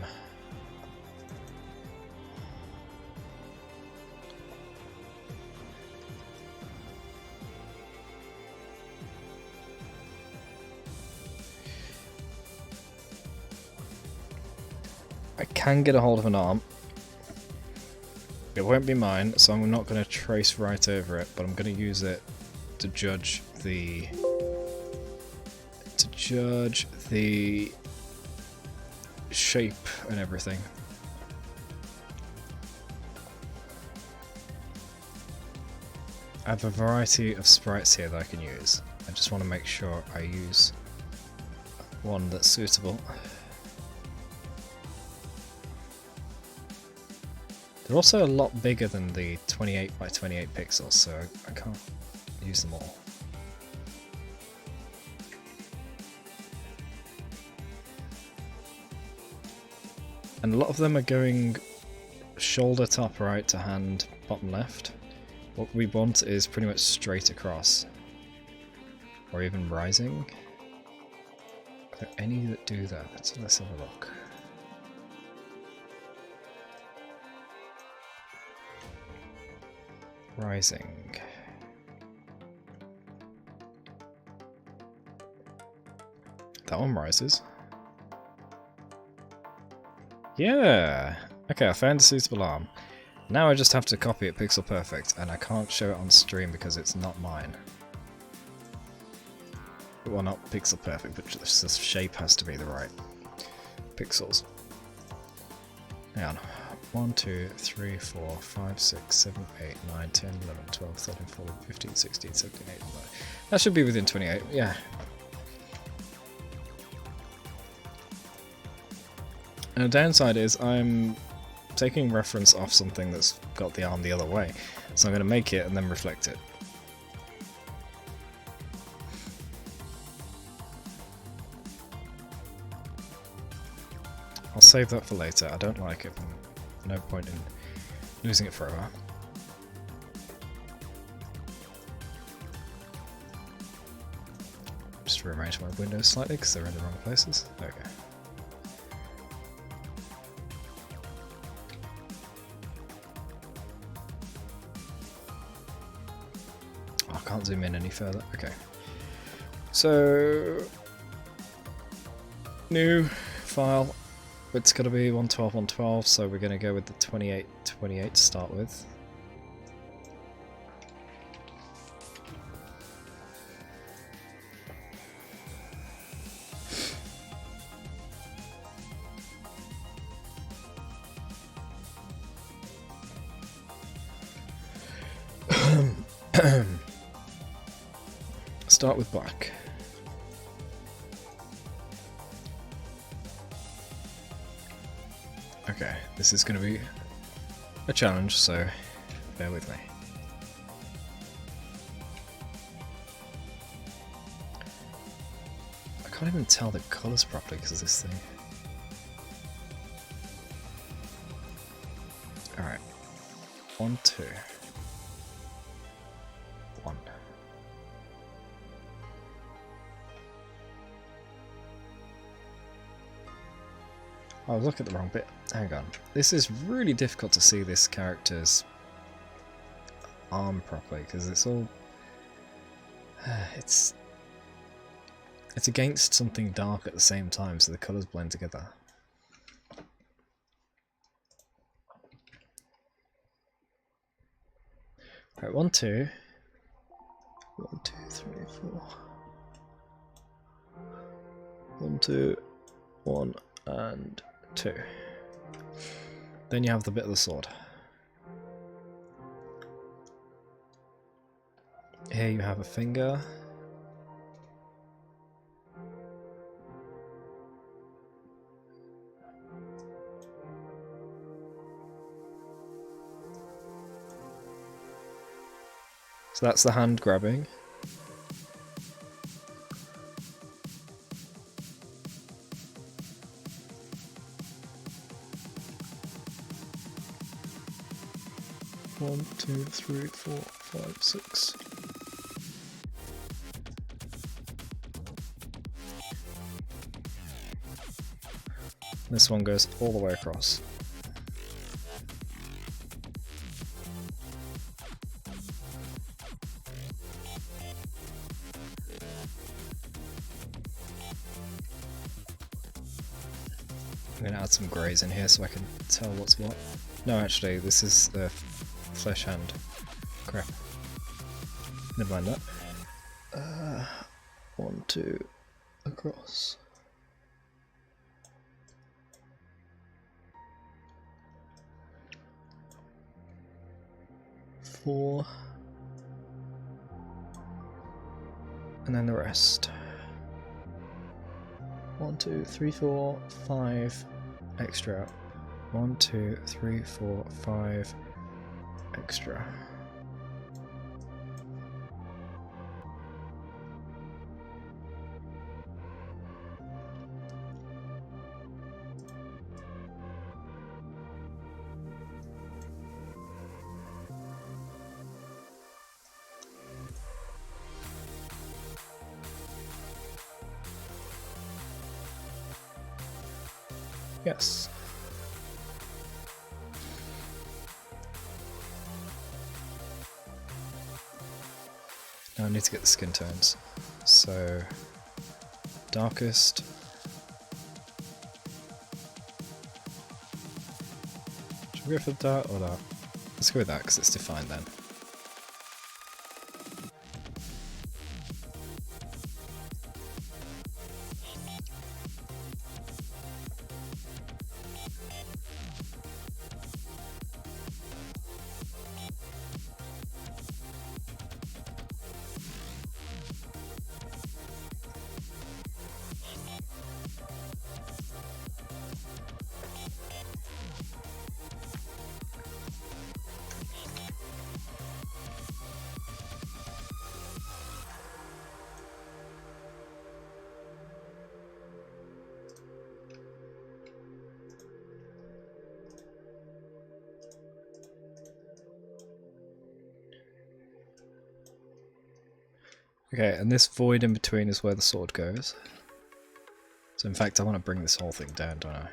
I can get a hold of an arm. It won't be mine, so I'm not going to trace right over it, but I'm going to use it to judge the shape and everything. I have a variety of sprites here that I can use. I just want to make sure I use one that's suitable. They're also a lot bigger than the 28 by 28 pixels, so I can't use them all. And a lot of them are going shoulder top right to hand bottom left. What we want is pretty much straight across. Or even rising. Are there any that do that? Let's have a look. Rising. That one rises. Yeah! Okay, I found a suitable arm. Now I just have to copy it pixel perfect, and I can't show it on stream because it's not mine. Well, not pixel perfect, but just the shape has to be the right pixels. Hang on. 1, 2, 3, 4, 5, 6, 7, 8, 9, 10, 11, 12, 13, 14, 15, 16, 17, 18, 19. That should be within 28, yeah. And the downside is I'm taking reference off something that's got the arm the other way. So I'm going to make it and then reflect it. I'll save that for later. I don't like it. No point in losing it forever. Just rearrange my windows slightly because they're in the wrong places. There we go. can't zoom in any further. Okay. So new file. It's gonna be 112, 112, so we're gonna go with the 28, 28 to start with. Start with black. Okay, this is going to be a challenge, so bear with me. I can't even tell the colours properly because of this thing. Alright. 1, 2. 1. Oh, I was looking at the wrong bit. Hang on. This is really difficult to see this character's arm properly because it's all... it's against something dark at the same time, so the colours blend together. Right, 1, 2. 1, 2, 3, 4. 1, 2, 1, and 2. Then you have the bit of the sword. Here you have a finger. So that's the hand grabbing. One, 2, 3, 4, 5, 6. This one goes all the way across. I'm going to add some greys in here so I can tell what's what. No, actually, this is the flesh hand. Crap. Never mind that. 1, 2, across. Four. And then the rest. 1, 2, 3, 4, 5 extra. 1, 2, 3, 4, 5 extra. Yes. Now I need to get the skin tones. So, darkest. Should we go for that or that? Let's go with that because it's defined then. Okay, and this void in between is where the sword goes. So in fact I want to bring this whole thing down, don't I?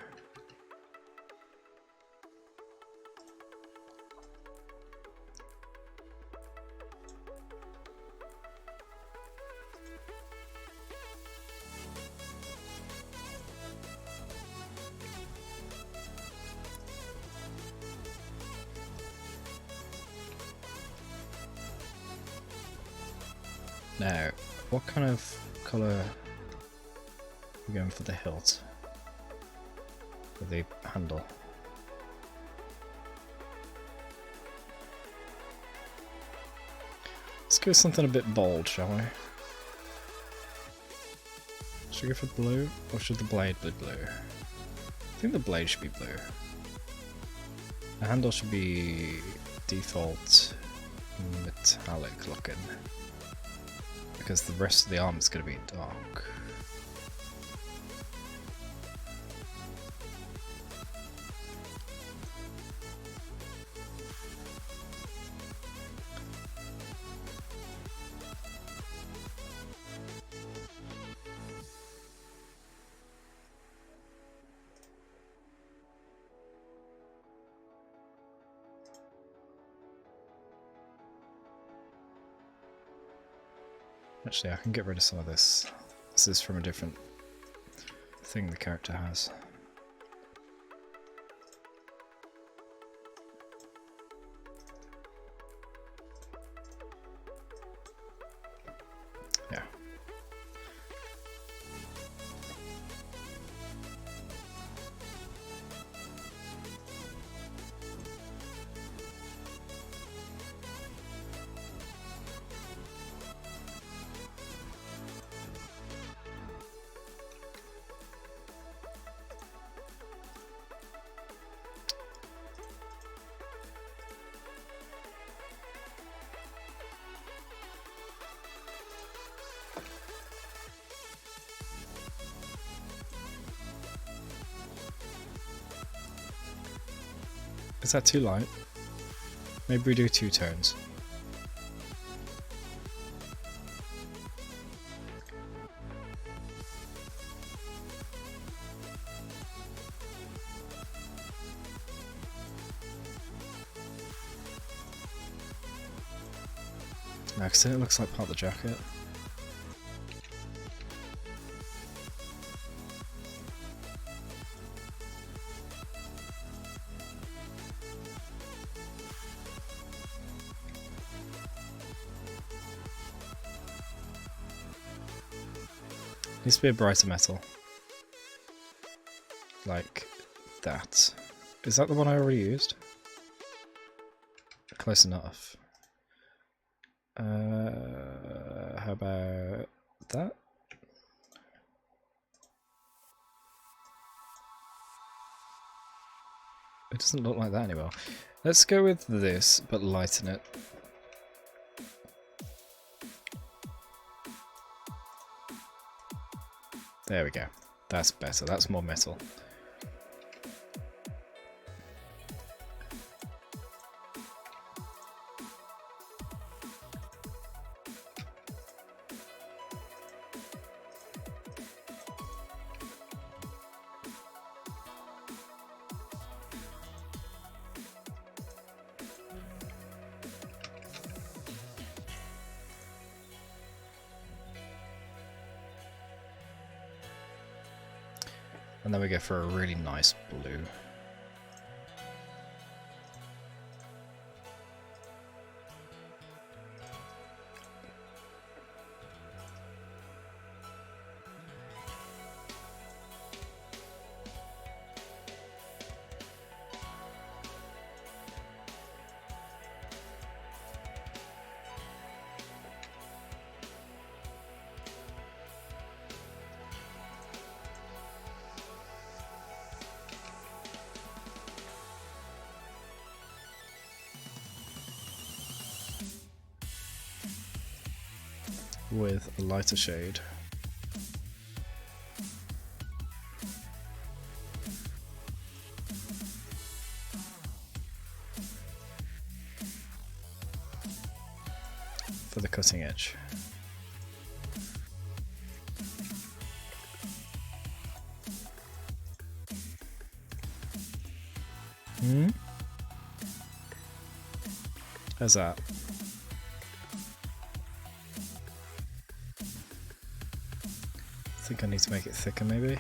Now, what kind of colour are we going for the hilt? For the handle? Let's go with something a bit bold, shall we? Should we go for blue, or should the blade be blue? I think the blade should be blue. The handle should be default metallic looking, because the rest of the arm is going to be dark. Actually, I can get rid of some of this. This is from a different thing the character has. Yeah. Is that too light? Maybe we do 2 tones. No, because it looks like part of the jacket. Needs to be a brighter metal. Like that. Is that the one I already used? Close enough. How about that? It doesn't look like that anymore. Let's go with this, but lighten it. There we go. That's better. That's more metal. And then we go for a really nice blue. With a lighter shade. For the cutting edge. How's that? I think I need to make it thicker maybe.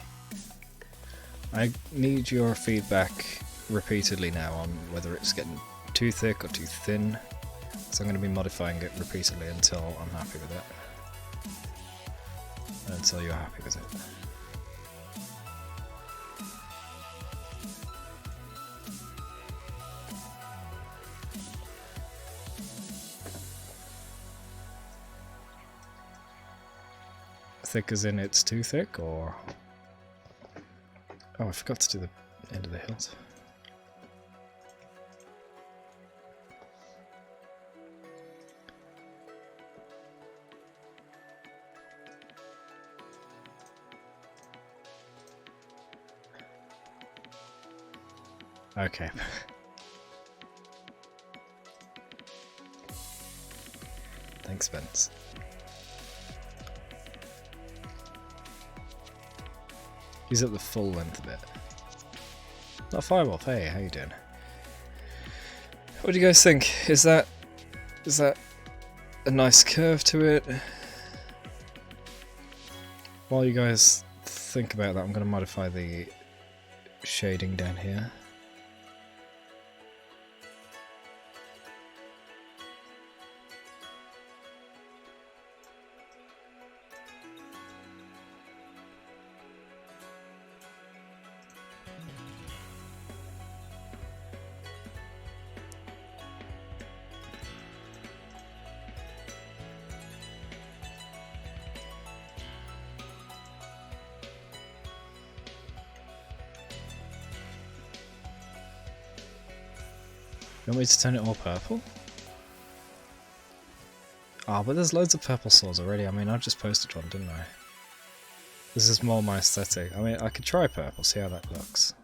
I need your feedback repeatedly now on whether it's getting too thick or too thin. So I'm going to be modifying it repeatedly until I'm happy with it. until you're happy with it. Thick as in it's too thick, or... Oh, I forgot to do the end of the hilt. Okay. Thanks, Vince. He's at the full length of it. Not Firewolf, hey, how you doing? What do you guys think? Is that a nice curve to it? While you guys think about that, I'm going to modify the shading down here. You want me to turn it all purple? Ah, but there's loads of purple swords already. I mean, I just posted one, didn't I? This is more my aesthetic. I mean, I could try purple, see how that looks.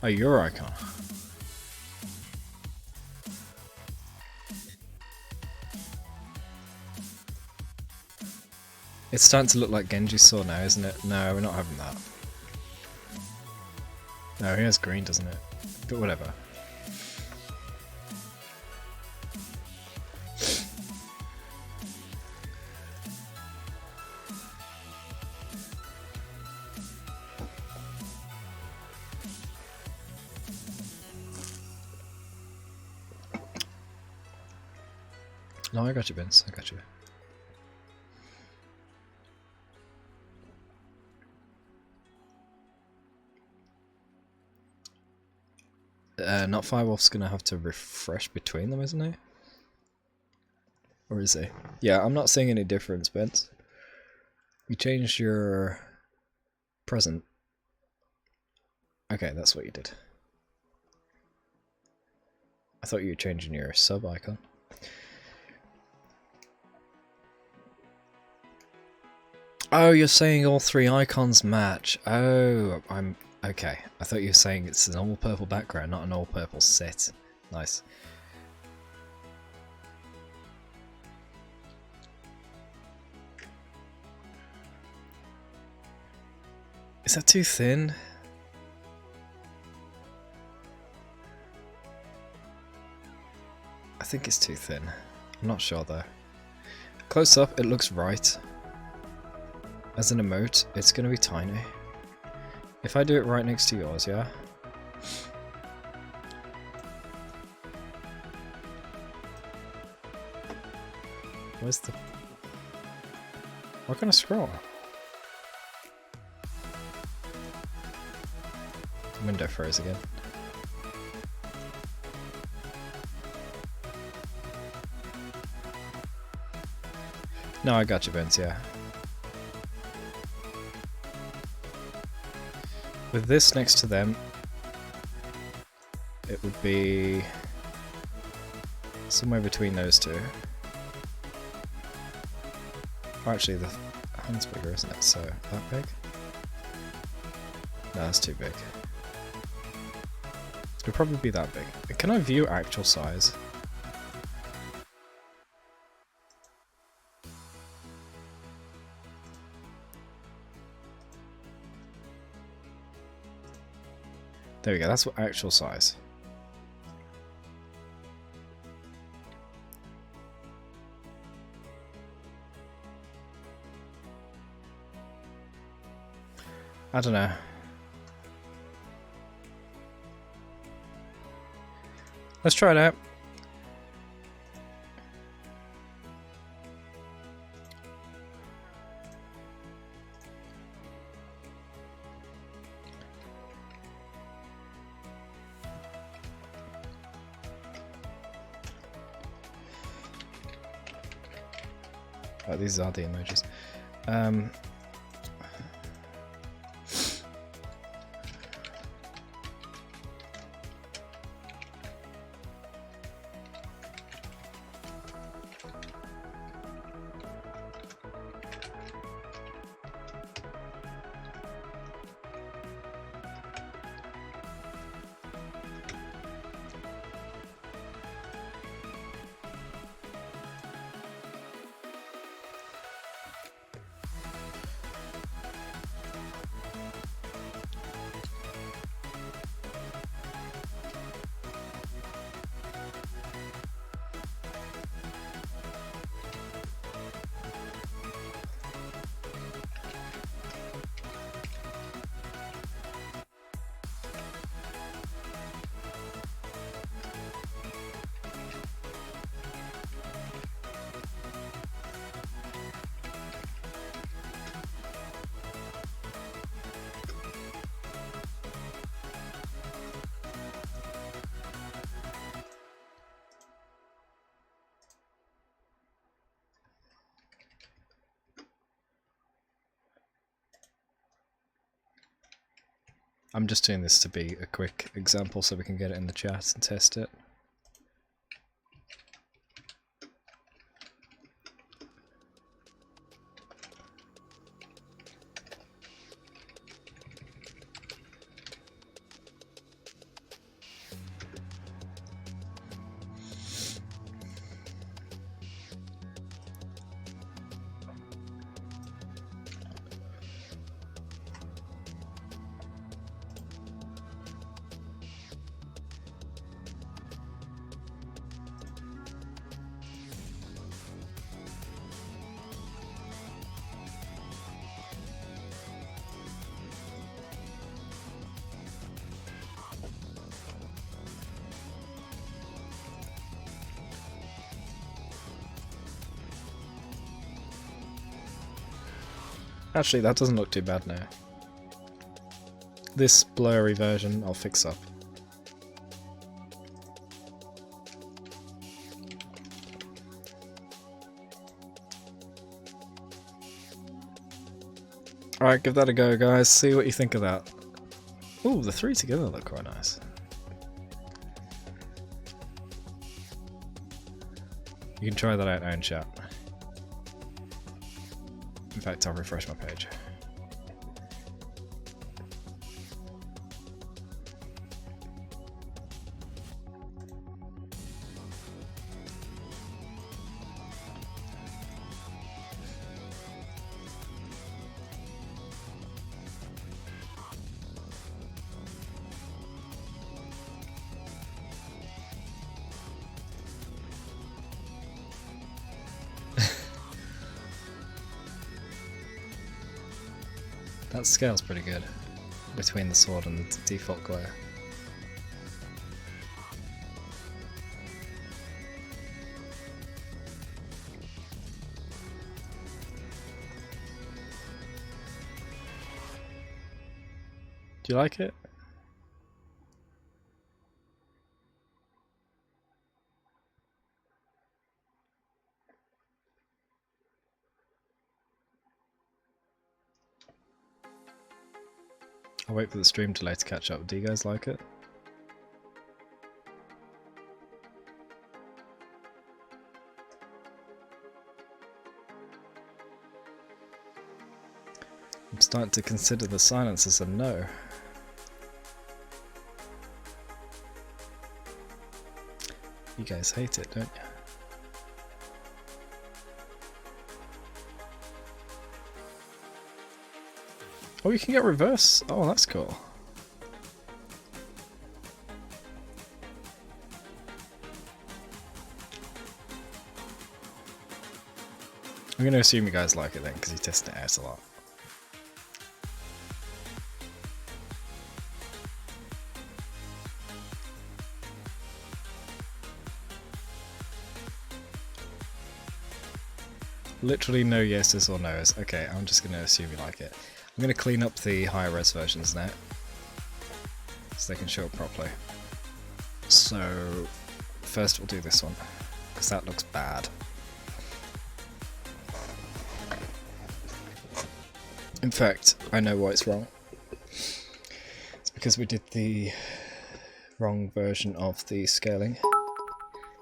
Oh, your icon. It's starting to look like Genji's sword now, isn't it? No, we're not having that. No, he has green, doesn't it? But whatever. No, I got you, Vince. I got you. Not Firewolf's gonna have to refresh between them, isn't he? Or is he? Yeah, I'm not seeing any difference, Vince. You changed your present. Okay, that's what you did. I thought you were changing your sub icon. Oh, you're saying all three icons match. Oh, I'm... Okay, I thought you were saying it's an all purple background, not an all purple set. Nice. Is that too thin? I think it's too thin. I'm not sure though. Close up, it looks right. As an emote, it's going to be tiny. If I do it right next to yours, yeah? Where's the... What kind of scroll? The window froze again. No, I got you, Vince, yeah. With this next to them, it would be somewhere between those two. Oh, actually, the hand's bigger, isn't it? So, that big? No, that's too big. It'll probably be that big. Can I view actual size? There we go, that's what actual size. I don't know. Let's try it out. Oh, these are the emojis. I'm just doing this to be a quick example so we can get it in the chat and test it. Actually, that doesn't look too bad now. This blurry version I'll fix up. Alright, give that a go, guys. See what you think of that. Ooh, the three together look quite nice. You can try that out now in chat. In fact, I'll refresh my page. That scale's pretty good between the sword and the default glare. Do you like it? I'll wait for the stream delay to catch up. Do you guys like it? I'm starting to consider the silence as a no. You guys hate it, don't you? Oh, you can get reverse. Oh, that's cool. I'm going to assume you guys like it then, because you tested it out a lot. Literally no yeses or nos. Okay, I'm just going to assume you like it. I'm going to clean up the higher res versions now, so they can show up properly. So, first we'll do this one, because that looks bad. In fact, I know why it's wrong. It's because we did the wrong version of the scaling.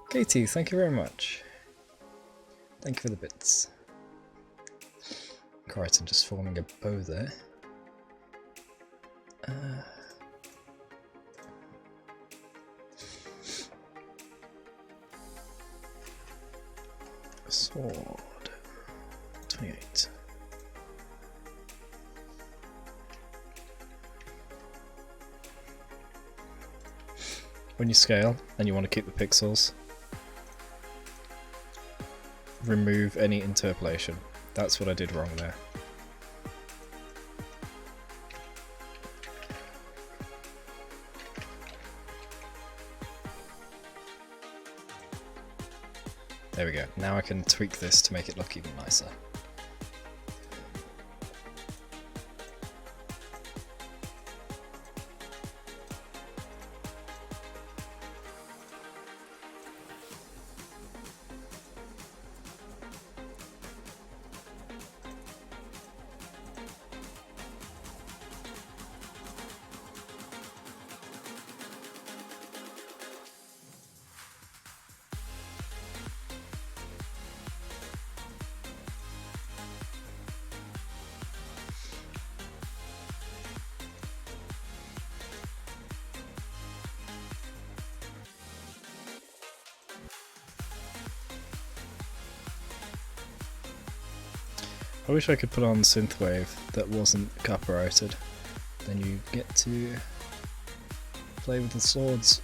Katie, thank you very much. Thank you for the bits. Crichton just forming a bow there. Sword. 28. When you scale and you want to keep the pixels, remove any interpolation. That's what I did wrong there. There we go. Now I can tweak this to make it look even nicer. I wish I could put on synthwave that wasn't copyrighted. Then you get to play with the swords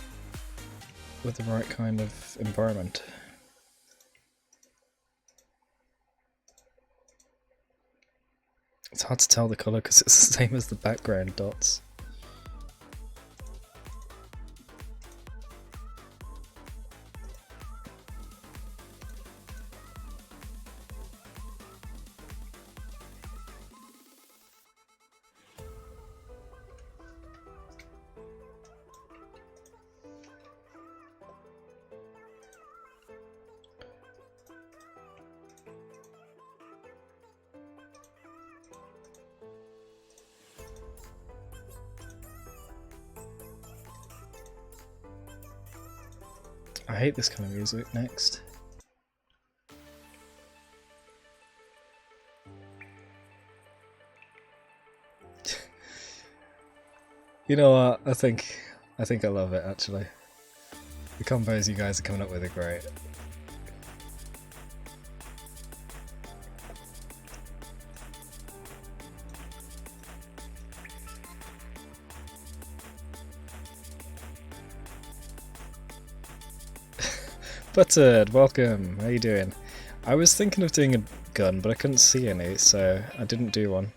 with the right kind of environment. It's hard to tell the colour because it's the same as the background dots. I hate this kind of music. Next. You know what? I think I love it actually. The combos you guys are coming up with are great. Buttered, welcome. How you doing? I was thinking of doing a gun, but I couldn't see any, so I didn't do one.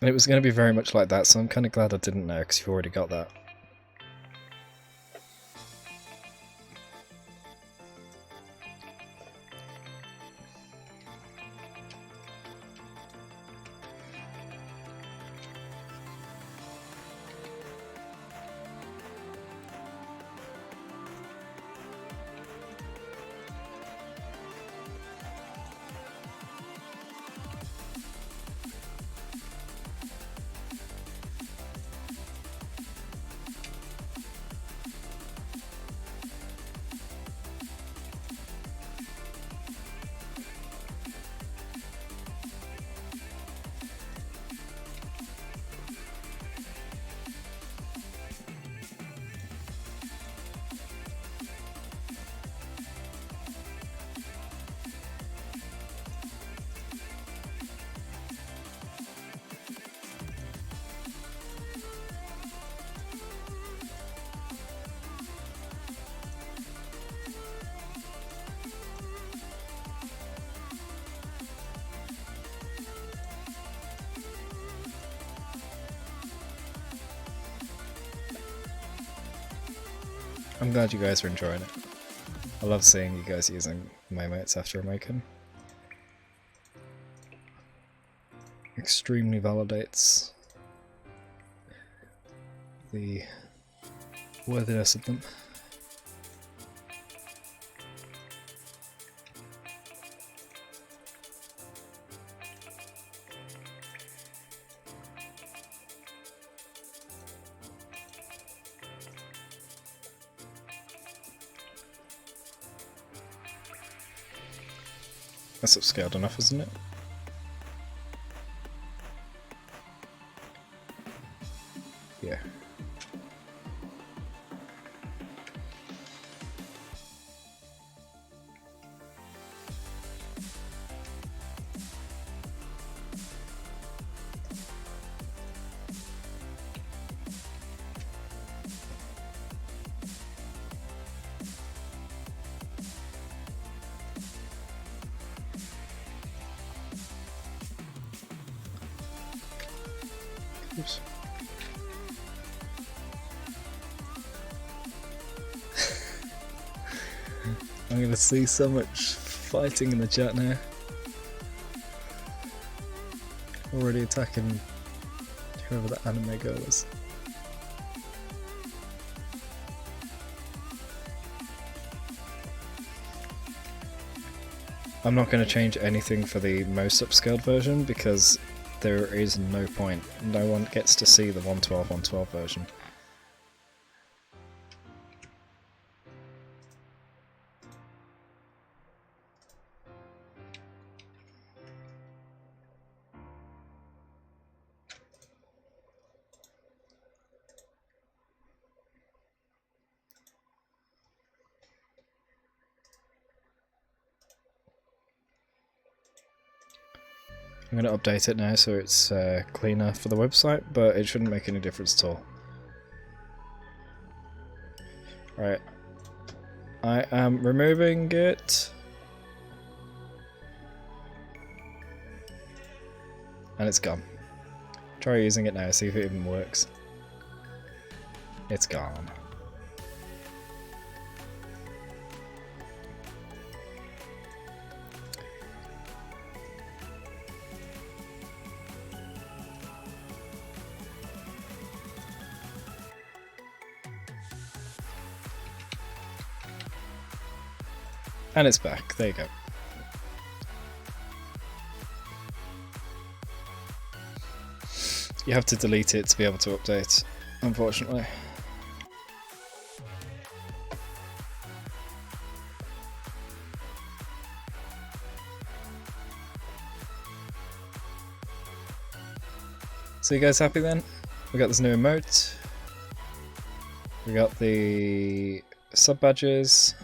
And it was going to be very much like that, so I'm kind of glad I didn't know, because you've already got that. I'm glad you guys are enjoying it. I love seeing you guys using my emotes after I make them. Extremely validates the worthiness of them. That's upscaled enough, isn't it? Yeah. Oops. I'm gonna see so much fighting in the chat now. Already attacking whoever that anime girl is. I'm not going to change anything for the most upscaled version because there is no point. No one gets to see the 112 version. I'm going to update it now so it's cleaner for the website, but it shouldn't make any difference at all. Right. I am removing it. And it's gone. Try using it now, see if it even works. It's gone. And it's back. There you go. You have to delete it to be able to update, unfortunately. So you guys happy then? We got this new emote. We got the sub badges.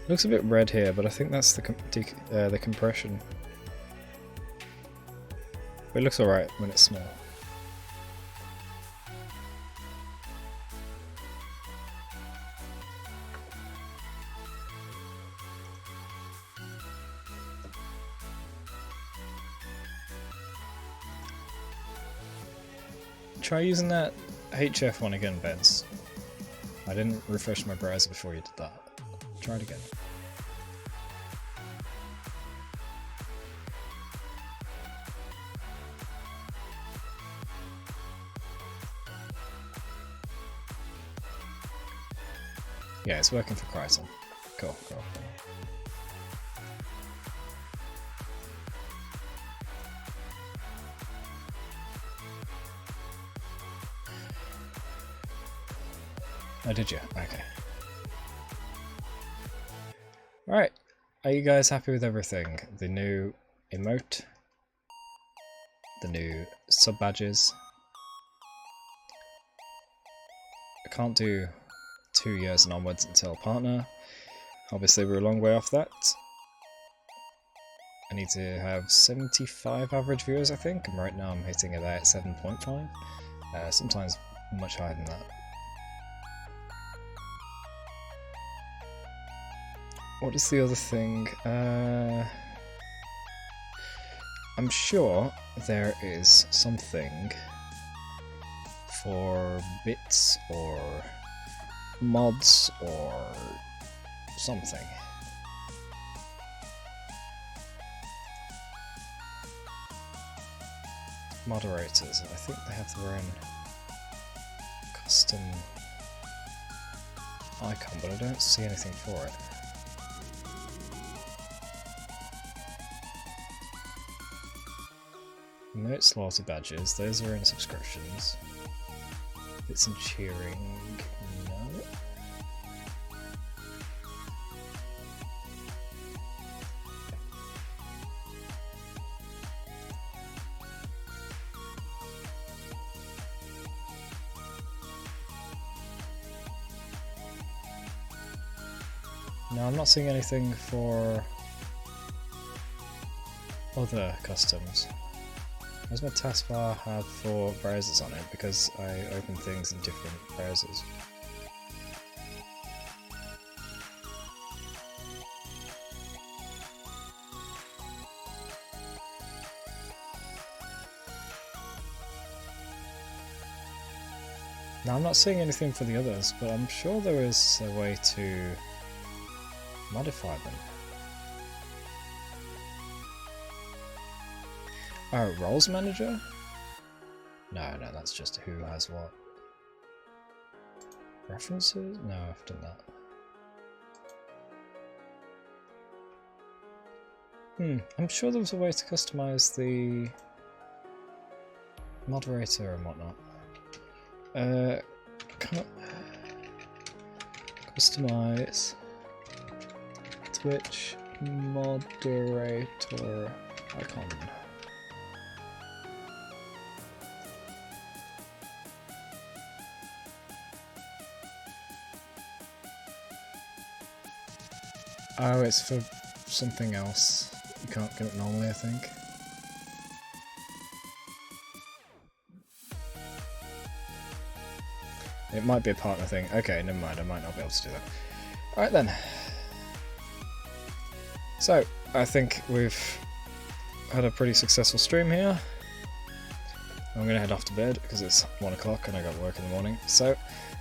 Looks a bit red here, but I think that's the compression. But it looks alright when it's small. Try using that HF one again, Benz. I didn't refresh my browser before you did that. Try it again. Yeah, it's working for Kryton. Cool. Oh, did you? Okay. Alright. Are you guys happy with everything? The new emote? The new sub badges? I can't do 2 years and onwards until partner. Obviously we're a long way off that. I need to have 75 average viewers, I think, and right now I'm hitting about 7.5. Sometimes much higher than that. What is the other thing? I'm sure there is something for bits or mods or something. Moderators, I think they have their own custom icon, but I don't see anything for it. Emotes, loyalty badges, those are in subscriptions. Bits and cheering, no. No, I'm not seeing anything for other customs. Does my taskbar have 4 browsers on it because I open things in different browsers? Now I'm not seeing anything for the others, but I'm sure there is a way to modify them. Oh, roles manager? No, that's just who has what. References? No, I've done that. I'm sure there was a way to customize the moderator and whatnot. Customize Twitch moderator icon. Oh, it's for something else. You can't get it normally, I think. It might be a partner thing. Okay, never mind, I might not be able to do that. Alright then. So, I think we've had a pretty successful stream here. I'm going to head off to bed because it's 1 o'clock and I got work in the morning. So,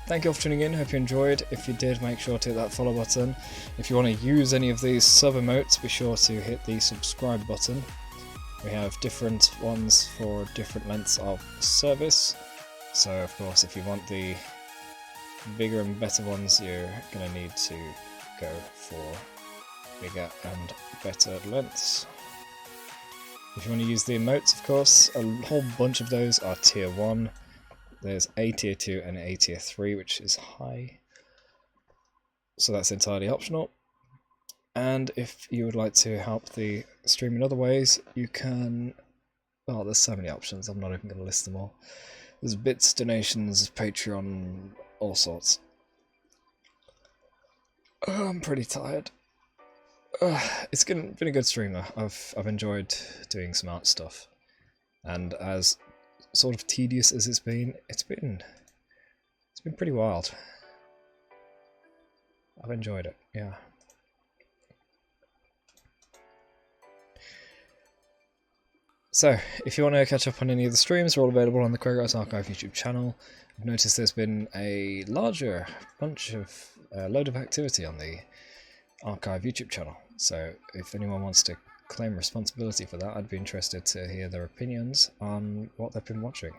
thank you all for tuning in, hope you enjoyed. If you did, make sure to hit that follow button. If you want to use any of these sub emotes, be sure to hit the subscribe button. We have different ones for different lengths of service. So of course, if you want the bigger and better ones, you're going to need to go for bigger and better lengths. If you want to use the emotes, of course, a whole bunch of those are tier 1. There's a tier 2 and a tier 3, which is high. So that's entirely optional. And if you would like to help the stream in other ways, you can... Oh, there's so many options, I'm not even going to list them all. There's bits, donations, Patreon, all sorts. Oh, I'm pretty tired. It's been a good stream though. I've enjoyed doing some art stuff. And as sort of tedious as it's been pretty wild. I've enjoyed it, yeah. So, if you want to catch up on any of the streams, they're all available on the Craigites Archive YouTube channel. I've noticed there's been a larger load of activity on the Archive YouTube channel. So, if anyone wants to claim responsibility for that, I'd be interested to hear their opinions on what they've been watching.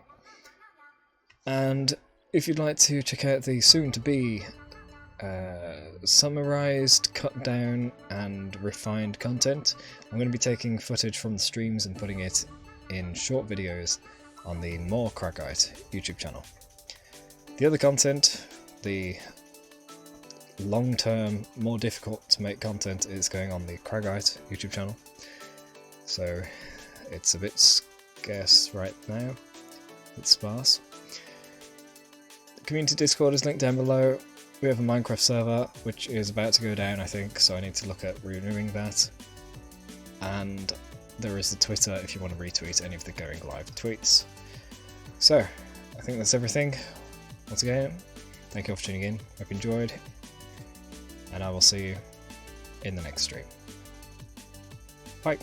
And if you'd like to check out the soon-to-be summarized, cut down and refined content, I'm going to be taking footage from the streams and putting it in short videos on the More Cragite YouTube channel. The other content, the long-term, more difficult to make content, is going on the Cragite YouTube channel. So it's a bit scarce right now. It's sparse. The community Discord is linked down below. We have a Minecraft server, which is about to go down, I think, so I need to look at renewing that. And there is the Twitter if you want to retweet any of the going live tweets. So, I think that's everything. Once again, thank you all for tuning in. Hope you enjoyed, and I will see you in the next stream. Bye.